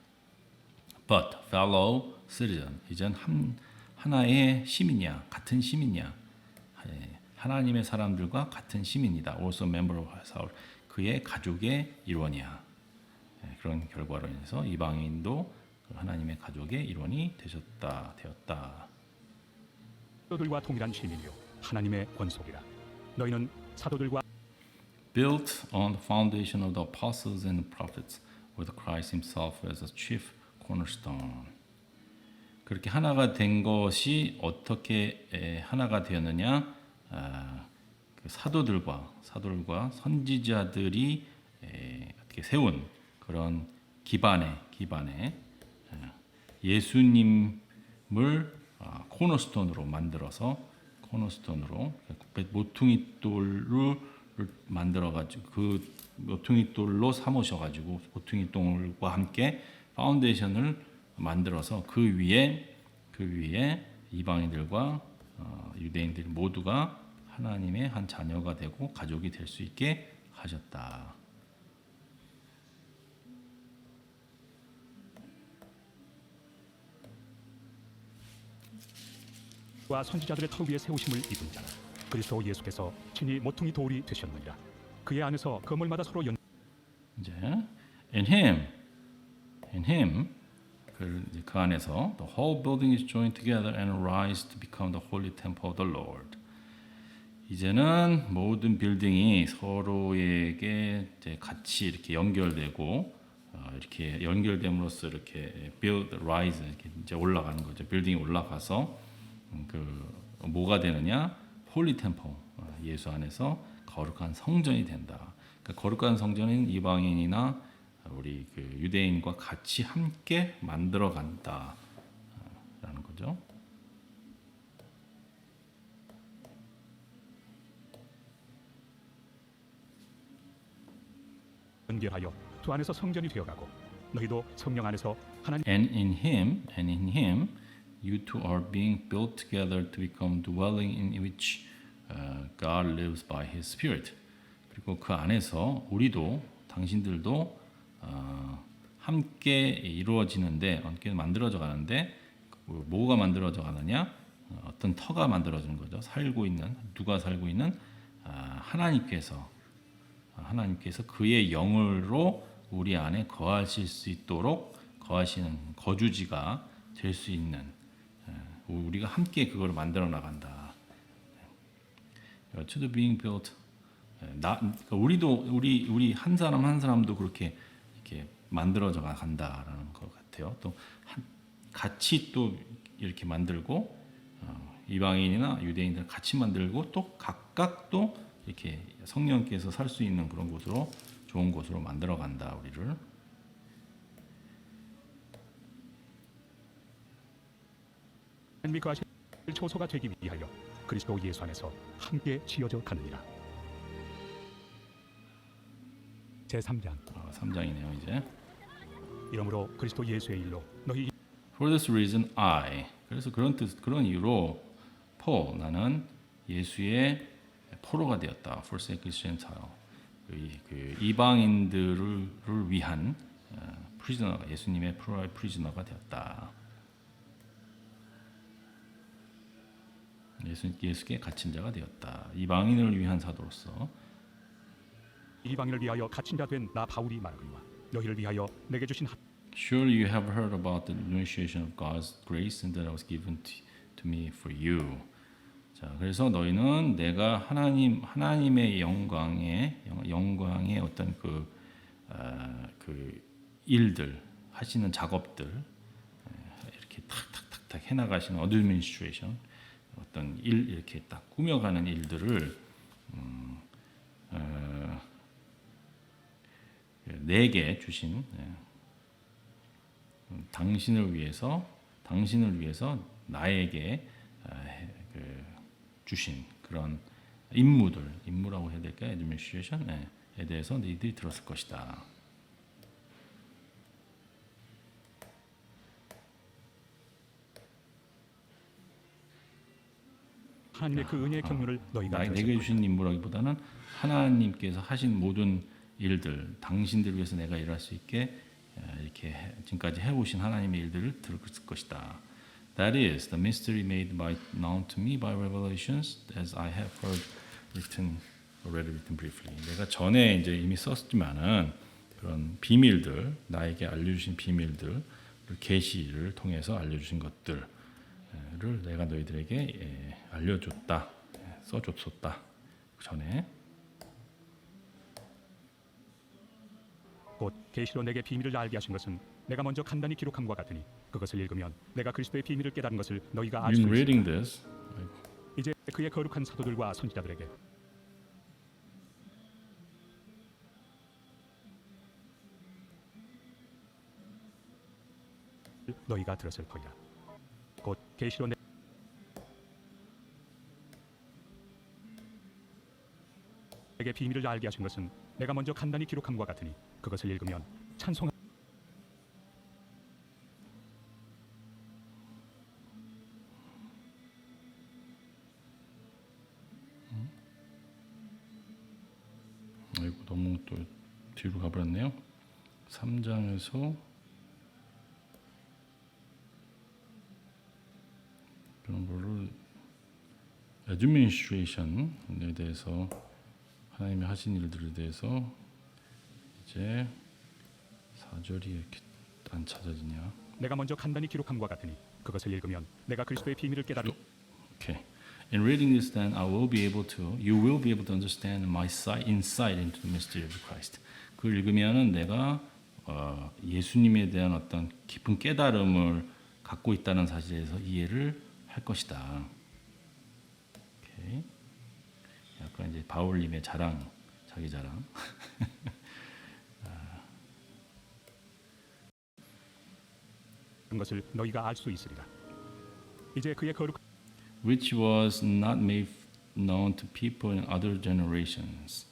But fellow citizen. 이젠 하나의 시민이야. 같은 시민이야. 하나님의 사람들과 같은 시민이다. Also member of household. 그의 가족의 일원이야. 그런 결과로 인해서 이방인도 하나님의 가족의 일원이 되었다. 사도들과 동일한 시민이요 하나님의 권속이라. 너희는 사도들과 Built on the foundation of the apostles and the prophets, with Christ Himself as a chief cornerstone. 그렇게 하나가 된 것이 어떻게 하나가 되었느냐? 그 사도들과 선지자들이 어떻게 세운 그런 기반에 예수님을 코너스톤으로 만들어서 모퉁이 돌을 만들어 가지고 그 모퉁이 돌로 삼으셔 가지고 모퉁이 돌과 함께 파운데이션을 만들어서 그 위에 이방인들과 유대인들 모두가 하나님의 한 자녀가 되고 가족이 될 수 있게 하셨다. 와 선지자들의 터 위에 세우심을 입은 자라. 그리스도 예수께서 친히 모퉁이 돌이 되셨느니라. 그의 안에서 건물마다 서로 이제 in him 그 안에서 the whole building is joined together and rise to become the holy temple of the Lord. 이제는 모든 빌딩이 서로에게 이제 같이 이렇게 연결되고 이렇게 연결됨으로써 이렇게 rise 이렇게 이제 올라가는 거죠. 빌딩이 올라가서 그 뭐가 되느냐? 홀리 템플 예수 안에서 거룩한 성전이 된다. 그러니까 거룩한 성전은 이방인이나 우리 그 유대인과 같이 함께 만들어 간다라는 거죠. 연결하여 두 안에서 성전이 되어가고 너희도 성령 안에서 하나님 And in him you two are being built together to become dwelling in which God lives by His Spirit. 그리고 그 안에서 우리도 당신들도 함께 이루어지는데 함께 만들어져 가는데 뭐가 만들어져 가느냐? 어떤 터가 만들어지는 거죠. 누가 살고 있는 하나님께서 그의 영으로 우리 안에 거하실 수 있도록 거하시는 거주지가 될 수 있는 우리가 함께 그걸 만들어 나간다. To the being built. 우리 한 사람 한 사람도 그렇게 이렇게 만들어져 간다라는 것 같아요. 또 같이 또 이렇게 만들고 이방인이나 유대인들 같이 만들고 또 각각 또 이렇게 성령께서 살 수 있는 그런 곳으로 좋은 곳으로 만들어 간다 우리를. 하나님이 거하실 초소가 되기 위하여 그리스도 예수 안에서 함께 지어져 가느니라. 제3장 3장이네요 이제. 이러므로 그리스도 예수의 일로 너희 For this reason I. 그래서 그런 이유로 Paul 나는 예수의 포로가 되었다. Forsake Gentile. 그 이방인들을 위한 프리즈너가 예수님의 프리즈너가 되었다. 예수께 갇힌 자가 되었다. 이방인을 위한 사도로서. 이방인을 위하여 갇힌 자 된 나 바울이 말하거니와 너희를 위하여 내게 주신 Surely you have heard about the initiation of God's grace and that was given to me for you. 자, 그래서 너희는 내가 하나님의 영광의 어떤 그 일들 하시는 작업들 이렇게 탁탁탁탁 해나가시는 administration 어떤 일 이렇게 딱 꾸며가는 일들을 내게 주신 당신을 위해서 나에게 주신 그런 임무라고 해야 될까요? administration에 대해서 너희들이 들었을 것이다. 하나님의 그 은혜의 경륜을 너희가 내게 주신 임무라기보다는 하나님께서 하신 모든 일들, 당신들을 위해서 내가 일할 수 있게 이렇게 지금까지 해오신 하나님의 일들을 들었을 것이다. That is the mystery made known to me by revelations, as I have already written briefly. 내가 전에 이제 이미 썼지만은 그런 비밀들, 나에게 알려주신 비밀들, 계시를 통해서 알려주신 것들을 내가 너희들에게 알려줬다, 써줬었다. 그 전에 곧 계시로 내게 비밀을 알게 하신 것은 내가 먼저 간단히 기록함과 같으니 그것을 읽으면 내가 그리스도의 비밀을 깨달은 것을 너희가 알 수 in 있으리라. reading this, 이제 그의 거룩한 사도들과 선지자들에게 너희가 들었을 터이라. 곧 계시로 내게 비밀을 알게 하신 것은 내가 먼저 간단히 기록함과 같으니 그것을 읽으면 찬송. 아이고 너무 또 뒤로 가버렸네요. 3장에서 그런 거를 애드미니스트레이션에 대해서 하나님이 하신 일들에 대해서 이제 4절이 이렇게 안 찾아지냐. 내가 먼저 간단히 기록함과 같으니 그것을 읽으면 내가 그리스도의 비밀을 깨달은. Okay. In reading this, then you will be able to understand my insight into the mystery of Christ. 그걸 읽으면은 내가 예수님에 대한 어떤 깊은 깨달음을 갖고 있다는 사실에서 이해를 할 것이다. 오케이. 약간 이제 바울님의 자랑, 자기 자랑. 것을 너희가 알 수 있으리라. 이제 그의 거룩 Which was not made known to people in other generations.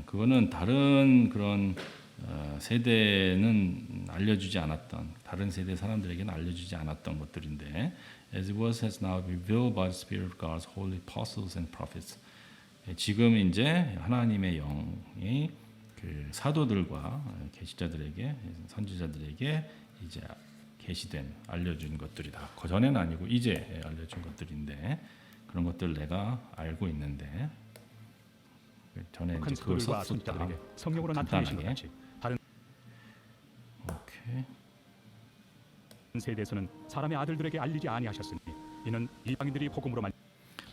그거는 다른 그런 세대는 알려주지 않았던, 다른 세대 사람들에게는 알려주지 않았던 것들인데, as it was has now revealed by the Spirit of God's holy apostles and prophets. 지금 이제 하나님의 영이 그 사도들과 계시자들에게, 선지자들에게 이제 계시된 알려준 것들이다. 그 전에는 아니고 이제 알려준 것들인데 그런 것들 내가 알고 있는데 전에 이제 그걸 사도들과 썼었다. 선지자들에게 성령으로 나타내신 것 같이 다른 오케이. 세대에서는 사람의 아들들에게 알리지 아니하셨으니 이는 이방인들이 복음으로만.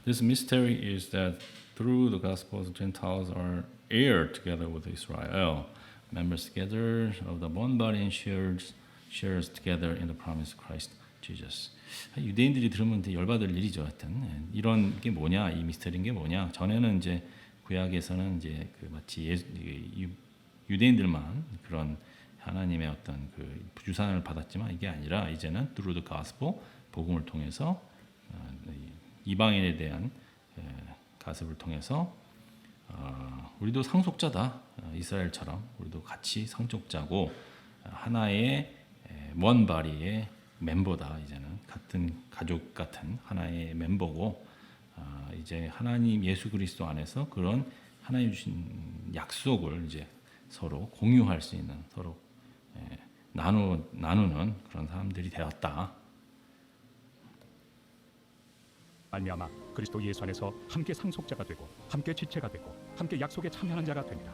This mystery is that through the Gospels, Gentiles are heir together with Israel, members together of the one body and shares together in the promise of Christ Jesus. 유대인들이 들으면 되게 열받을 일이죠. 하여튼 이런 게 뭐냐, 이 미스터리인 게 뭐냐. 전에는 이제 구약에서는 이제 그 마치 유대인들만 그런 하나님의 어떤 그 유산을 받았지만 이게 아니라 이제는 through the gospel, 복음을 통해서 이방인에 대한 가습을 통해서 우리도 상속자다. 이스라엘처럼 우리도 같이 상속자고 하나의 원바리의 멤버다. 이제는 같은 가족 같은 하나의 멤버고 이제 하나님 예수 그리스도 안에서 그런 하나님 주신 약속을 이제 서로 공유할 수 있는, 서로 나누는 그런 사람들이 되었다. 말미암아 그리스도 예수 안에서 함께 상속자가 되고 함께 지체가 되고 함께 약속에 참여하는 자가 됩니다.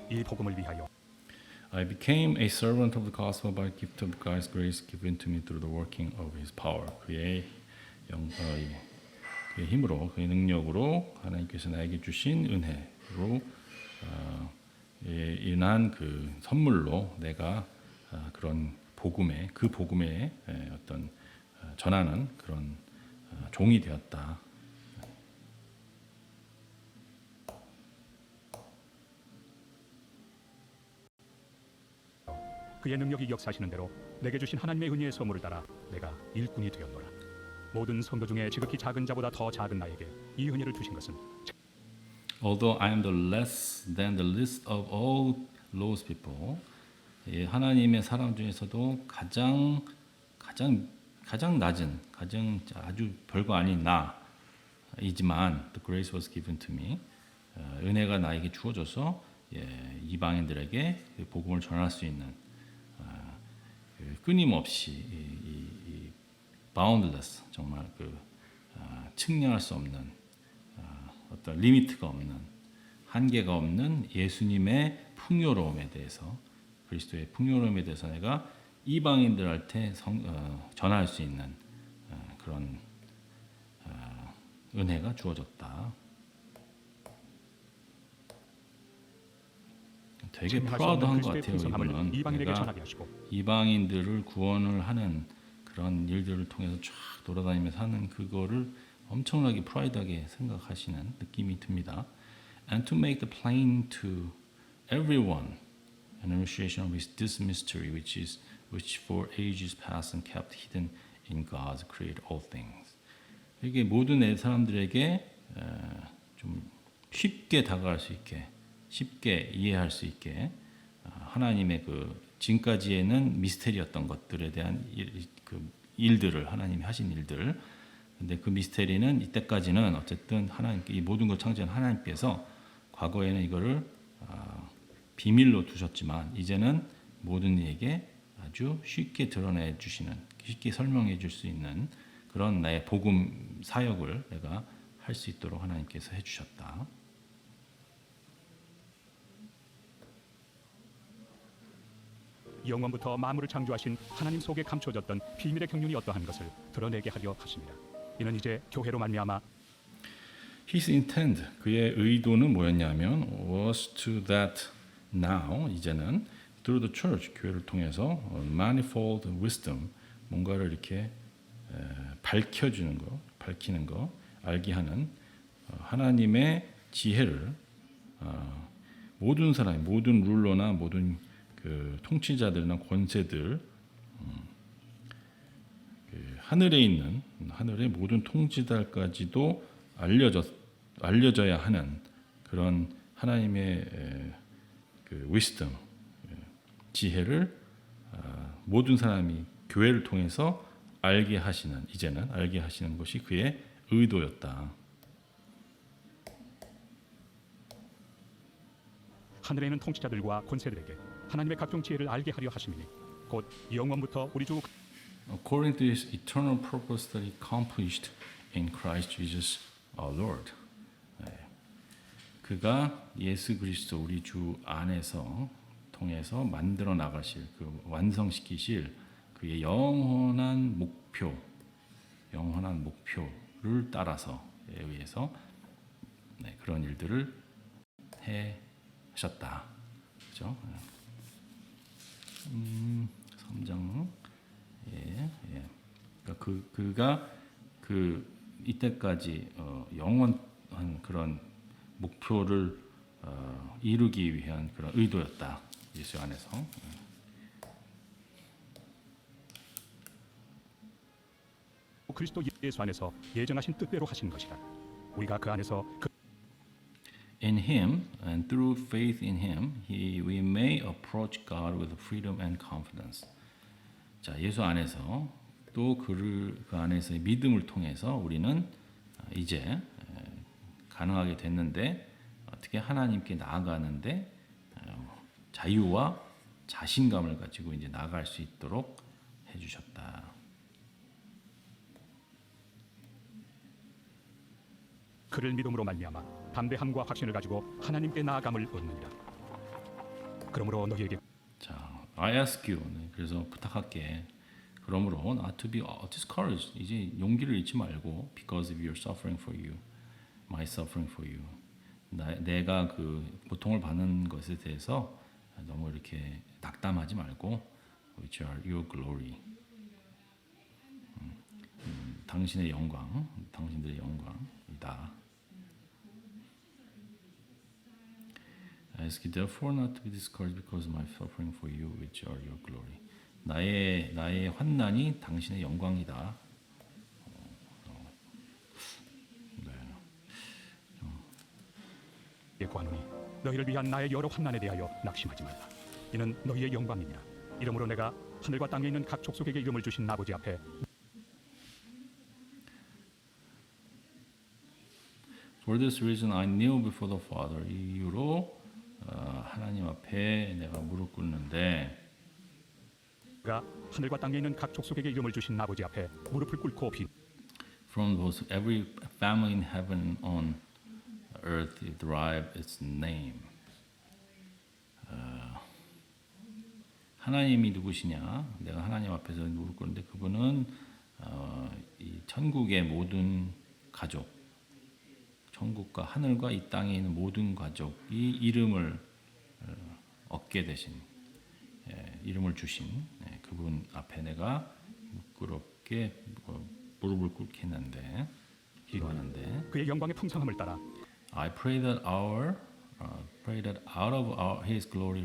이 복음을 위하여 I became a servant of the gospel by the gift of God's grace given to me through the working of His power. 그의 힘으로, 그의 능력으로 하나님께서 나에게 주신 은혜로 인한 그 선물로 내가 그런 복음의 어떤 전하는 그런 종이 되었다. 그의 능력이 역사하시는 대로 내게 주신 하나님의 은혜의 선물을 따라 내가 일꾼이 되었노라. 모든 성도 중에 지극히 작은 자보다 더 작은 나에게 이 은혜를 주신 것은 Although I am the less than the least of all those people, 하나님의 사람 중에서도 가장 낮은, 가장 아주 별거 아닌 나이지만 the grace was given to me. 은혜가 나에게 주어져서 이방인들에게 복음을 전할 수 있는 끊임없이 boundless, 정말 측량할 수 없는 어떤 리미트가 없는, 한계가 없는 예수님의 풍요로움에 대해서, 그리스도의 풍요로움에 대해서 내가 이방인들한테 전할 수 있는 그런 은혜가 주어졌다. 되게 증명할 수 프라우드한 없는 것 그리스도의 같아요. 풍성함을 이분은 이방인에게 내가 전하게 하시고 이방인들을 구원을 하는 그런 일들을 통해서 쫙 돌아다니면서 하는 그거를 엄청나게 프라이드하게 생각하시는 느낌이 듭니다. And to make the plain to everyone an illustration of this mystery which for ages past and kept hidden in God's created all things. 이게 모든 사람들에게 좀 쉽게 다가갈 수 있게, 쉽게 이해할 수 있게 하나님의 그 지금까지에는 미스테리였던 것들에 대한 일들을 하나님이 하신 일들. 근데 그 미스테리는 이때까지는 어쨌든 하나님께 이 모든 걸 창조한 하나님께서 과거에는 이거를 비밀로 두셨지만 이제는 모든 이에게 아주 쉽게 드러내 주시는, 쉽게 설명해 줄 수 있는 그런 나의 복음 사역을 내가 할 수 있도록 하나님께서 해 주셨다. 영원부터 만물을 창조하신 하나님 속에 감춰졌던 비밀의 경륜이 어떠한 것을 드러내게 하려 하십니다. 이는 이제 교회로 말미암아 His intent, 그의 의도는 뭐였냐면 was to that now, 이제는 through the church, 교회를 통해서 manifold wisdom, 뭔가를 이렇게 밝혀주는 거, 밝히는 거, 알게 하는 하나님의 지혜를 모든 사람, 모든 룰러나 모든 그 통치자들이나 권세들, 하늘에 있는 하늘의 모든 통치자까지도 알려져야 하는 그런 하나님의 그 wisdom, 지혜를 모든 사람이 교회를 통해서 알게 하시는, 이제는 알게 하시는 것이 그의 의도였다. 하늘에 있는 통치자들과 권세들에게 하나님의 각종 지혜를 알게 하려 하심이니 곧 영원부터 우리 주 According to his eternal purpose that he accomplished in Christ Jesus our Lord. 그가 예수 그리스도 우리 주 안에서 통해서 만들어 나가실 그 완성시키실 그의 영원한 목표를 따라서 의해서 그런 일들을 해 하셨다. 그죠? 3장 그러니까 그가 그 이때까지 영원한 그런 목표를 이루기 위한 그런 의도였다. 예수 안에서. 그리스도 예수 안에서 예정하신 뜻대로 하신 것이라. 우리가 그 안에서 In him and through faith in him, we may approach God with freedom and confidence. 자, 예수 안에서 또 그 안에서의 믿음을 통해서 우리는 이제 가능하게 됐는데 어떻게 하나님께 나아가는데 자유와 자신감을 가지고 이제 나아갈 수 있도록 해주셨다. 그를 믿음으로 말미암아 담대함과 확신을 가지고 하나님께 나아감을 얻느니라. 그러므로 너희에게 자, I ask you. 그래서 부탁할게. 그러므로 not to be discouraged. 이제 용기를 잃지 말고 because of your suffering for you, my suffering for you. 내가 그 고통을 받는 것에 대해서 너무 이렇게 낙담하지 말고 which are your glory. 당신의 영광, 당신들의 영광이다. I ask you therefore not to be discouraged because of my suffering for you, which are your glory. 나의 환난이 당신의 영광이다. 구하노니 너희를 위한 나의 여러 환난에 대하여 낙심하지 말라. 이는 너희의 영광이니라. 이러므로 내가 하늘과 땅에 있는 각 족속에게 이름을 주신 아버지 앞에 For this reason I kneel before the Father. 이 이유로 하나님 앞에 내가 무릎 꿇는데 가 하늘과 땅에 있는 각 족속에게 이름을 주신 아버지 앞에 무릎을 꿇고 비 From those every family in heaven on earth derive its name. 하나님이 누구시냐? 내가 하나님 앞에서 누굴 건데 그분은 이 천국의 모든 가족, 천국과 하늘과 이 땅에 있는 모든 가족이 이름을 얻게 되신, 이름을 주신 그분 앞에 내가 부끄럽게 무릎을 꿇겠는데 기도하는데 그의 영광의 풍성함을 따라 I pray that out of His glory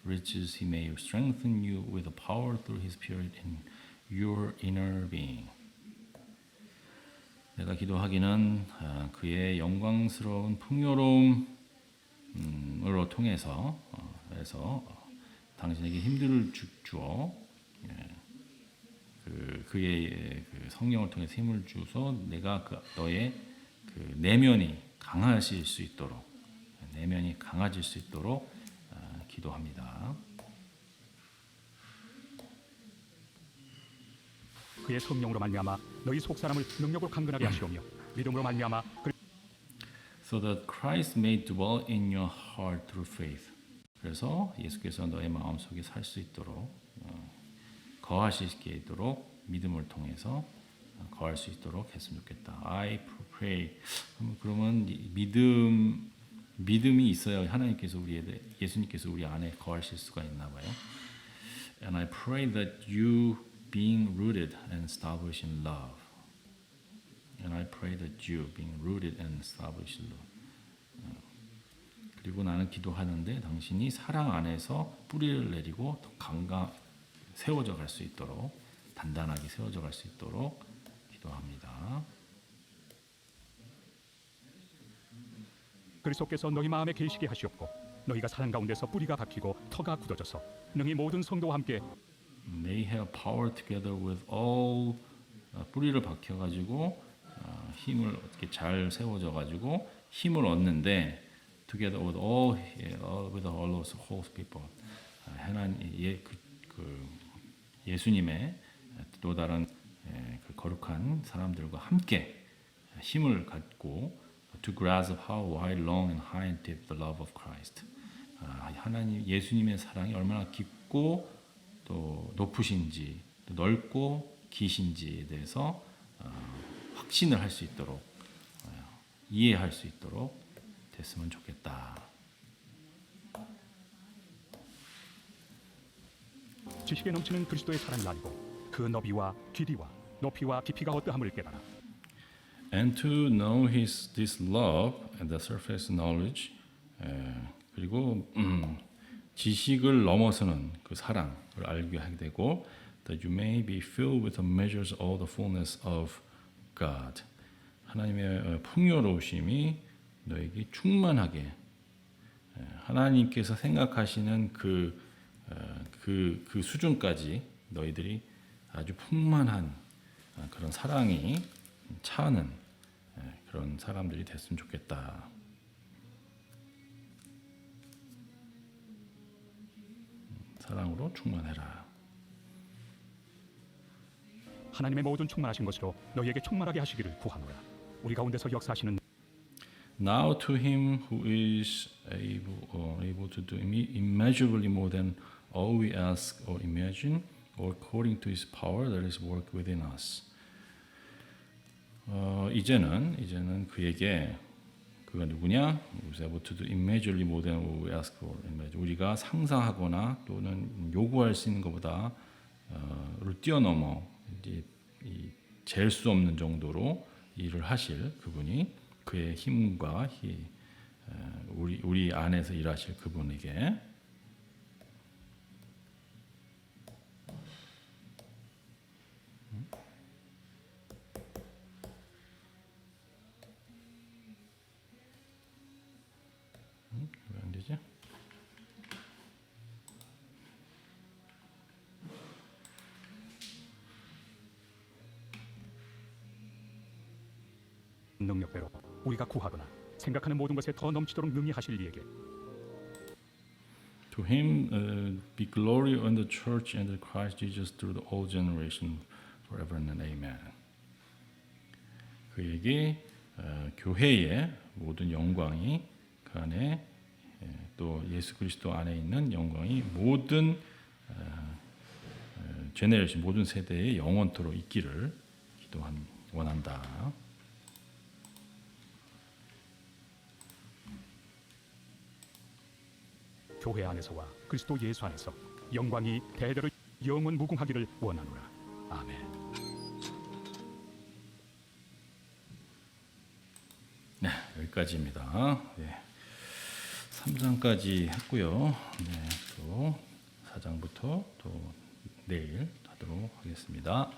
riches He may strengthen you with the power through His Spirit in your inner being. 내가 기도하기는 그의 영광스러운 풍요로움으로 통해서 당신에게 힘들을 주어 그의 그 성령을 통해서 힘을 주서 내가 너의 그 내면이 강하실 수 있도록 내면이 강해질 수 있도록 기도합니다. 그의 성령으로 말미암아 너희 속 사람을 능력으로 강건하게 하시오며 믿음으로 말미암아 So that Christ may dwell in your heart through faith. 그래서 예수께서 너의 마음 속에 살 수 있도록 거하시게 있도록 믿음을 통해서 거할 수 있도록 했으면 좋겠다. I pray. 그러면 믿음이 있어야 하나님께서 예수님께서 우리 안에 거하실 수가 있나 봐요. And I pray that you being rooted and established in love. And I pray that you being rooted and established in love. 그리고 나는 기도하는데 당신이 사랑 안에서 뿌리를 내리고 더 세워져 갈 수 있도록 단단하게 세워져 갈 수 있도록 기도합니다. 그리스도께서 너희 마음에 계시게 하시옵고 너희가 사랑 가운데서 뿌리가 박히고 터가 굳어져서 능히 모든 성도와 함께 May have power together with all 뿌리를 박혀가지고 힘을 어떻게 잘 세워져가지고 힘을 얻는데 together with all those whole people 하나님 예수님의 또 다른 그 거룩한 사람들과 함께 힘을 갖고 to grasp how wide, long, and high and deep the love of Christ. 하나님 예수님의 사랑이 얼마나 깊고 또 높으신지, 또 넓고 기신지에 대해서 확신을 할 수 있도록 이해할 수 있도록 됐으면 좋겠다. 지식에 넘치는 그리스도의 사랑을 알고 그 너비와 길이와 높이와 깊이가 어떠함을 깨달아. And to know this love and the surface knowledge 그리고 지식을 넘어서는 그 사랑을 알게 하게 되고 that you may be filled with the measures of the fullness of God. 하나님의 풍요로우심이 너에게 충만하게 하나님께서 생각하시는 그 수준까지 너희들이 아주 풍만한 그런 사랑이 차는 그런 사람들이 됐으면 좋겠다. 사랑으로 충만해라. 하나님의 모든 충만하신 것으로 너희에게 충만하게 하시기를 구하노라. 우리 가운데서 역사하시는 Now to him who is able to do immeasurably more than all we ask or imagine, or according to his power that is worked within us. 이제는 그에게 그가 누구냐? Who is able to do immeasurably more than what we ask or imagine. 우리가 상상하거나 또는 요구할 수 있는 것보다 를 뛰어넘어 이제 잴 수 없는 정도로 일을 하실 그분이 그의 힘과 우리 안에서 일하실 그분에게 왜 안 되지? 능력대로 우리가 구하거나 생각하는 모든 것에 더 넘치도록 능히 하실 이에게 To him be glory in the church and the Christ Jesus through the all generation forever and amen. 그에게 교회의 모든 영광이 그 안에 또 예수 그리스도 안에 있는 영광이 모든 제네레이션 모든 세대에 영원토록 있기를 원한다. 교회 안에서와 그리스도 예수 안에서 영광이 대대로 영원 무궁하기를 원하노라. 아멘. 네, 여기까지입니다. 네, 3장까지 했고요. 네, 또 4장부터 또 내일 하도록 하겠습니다.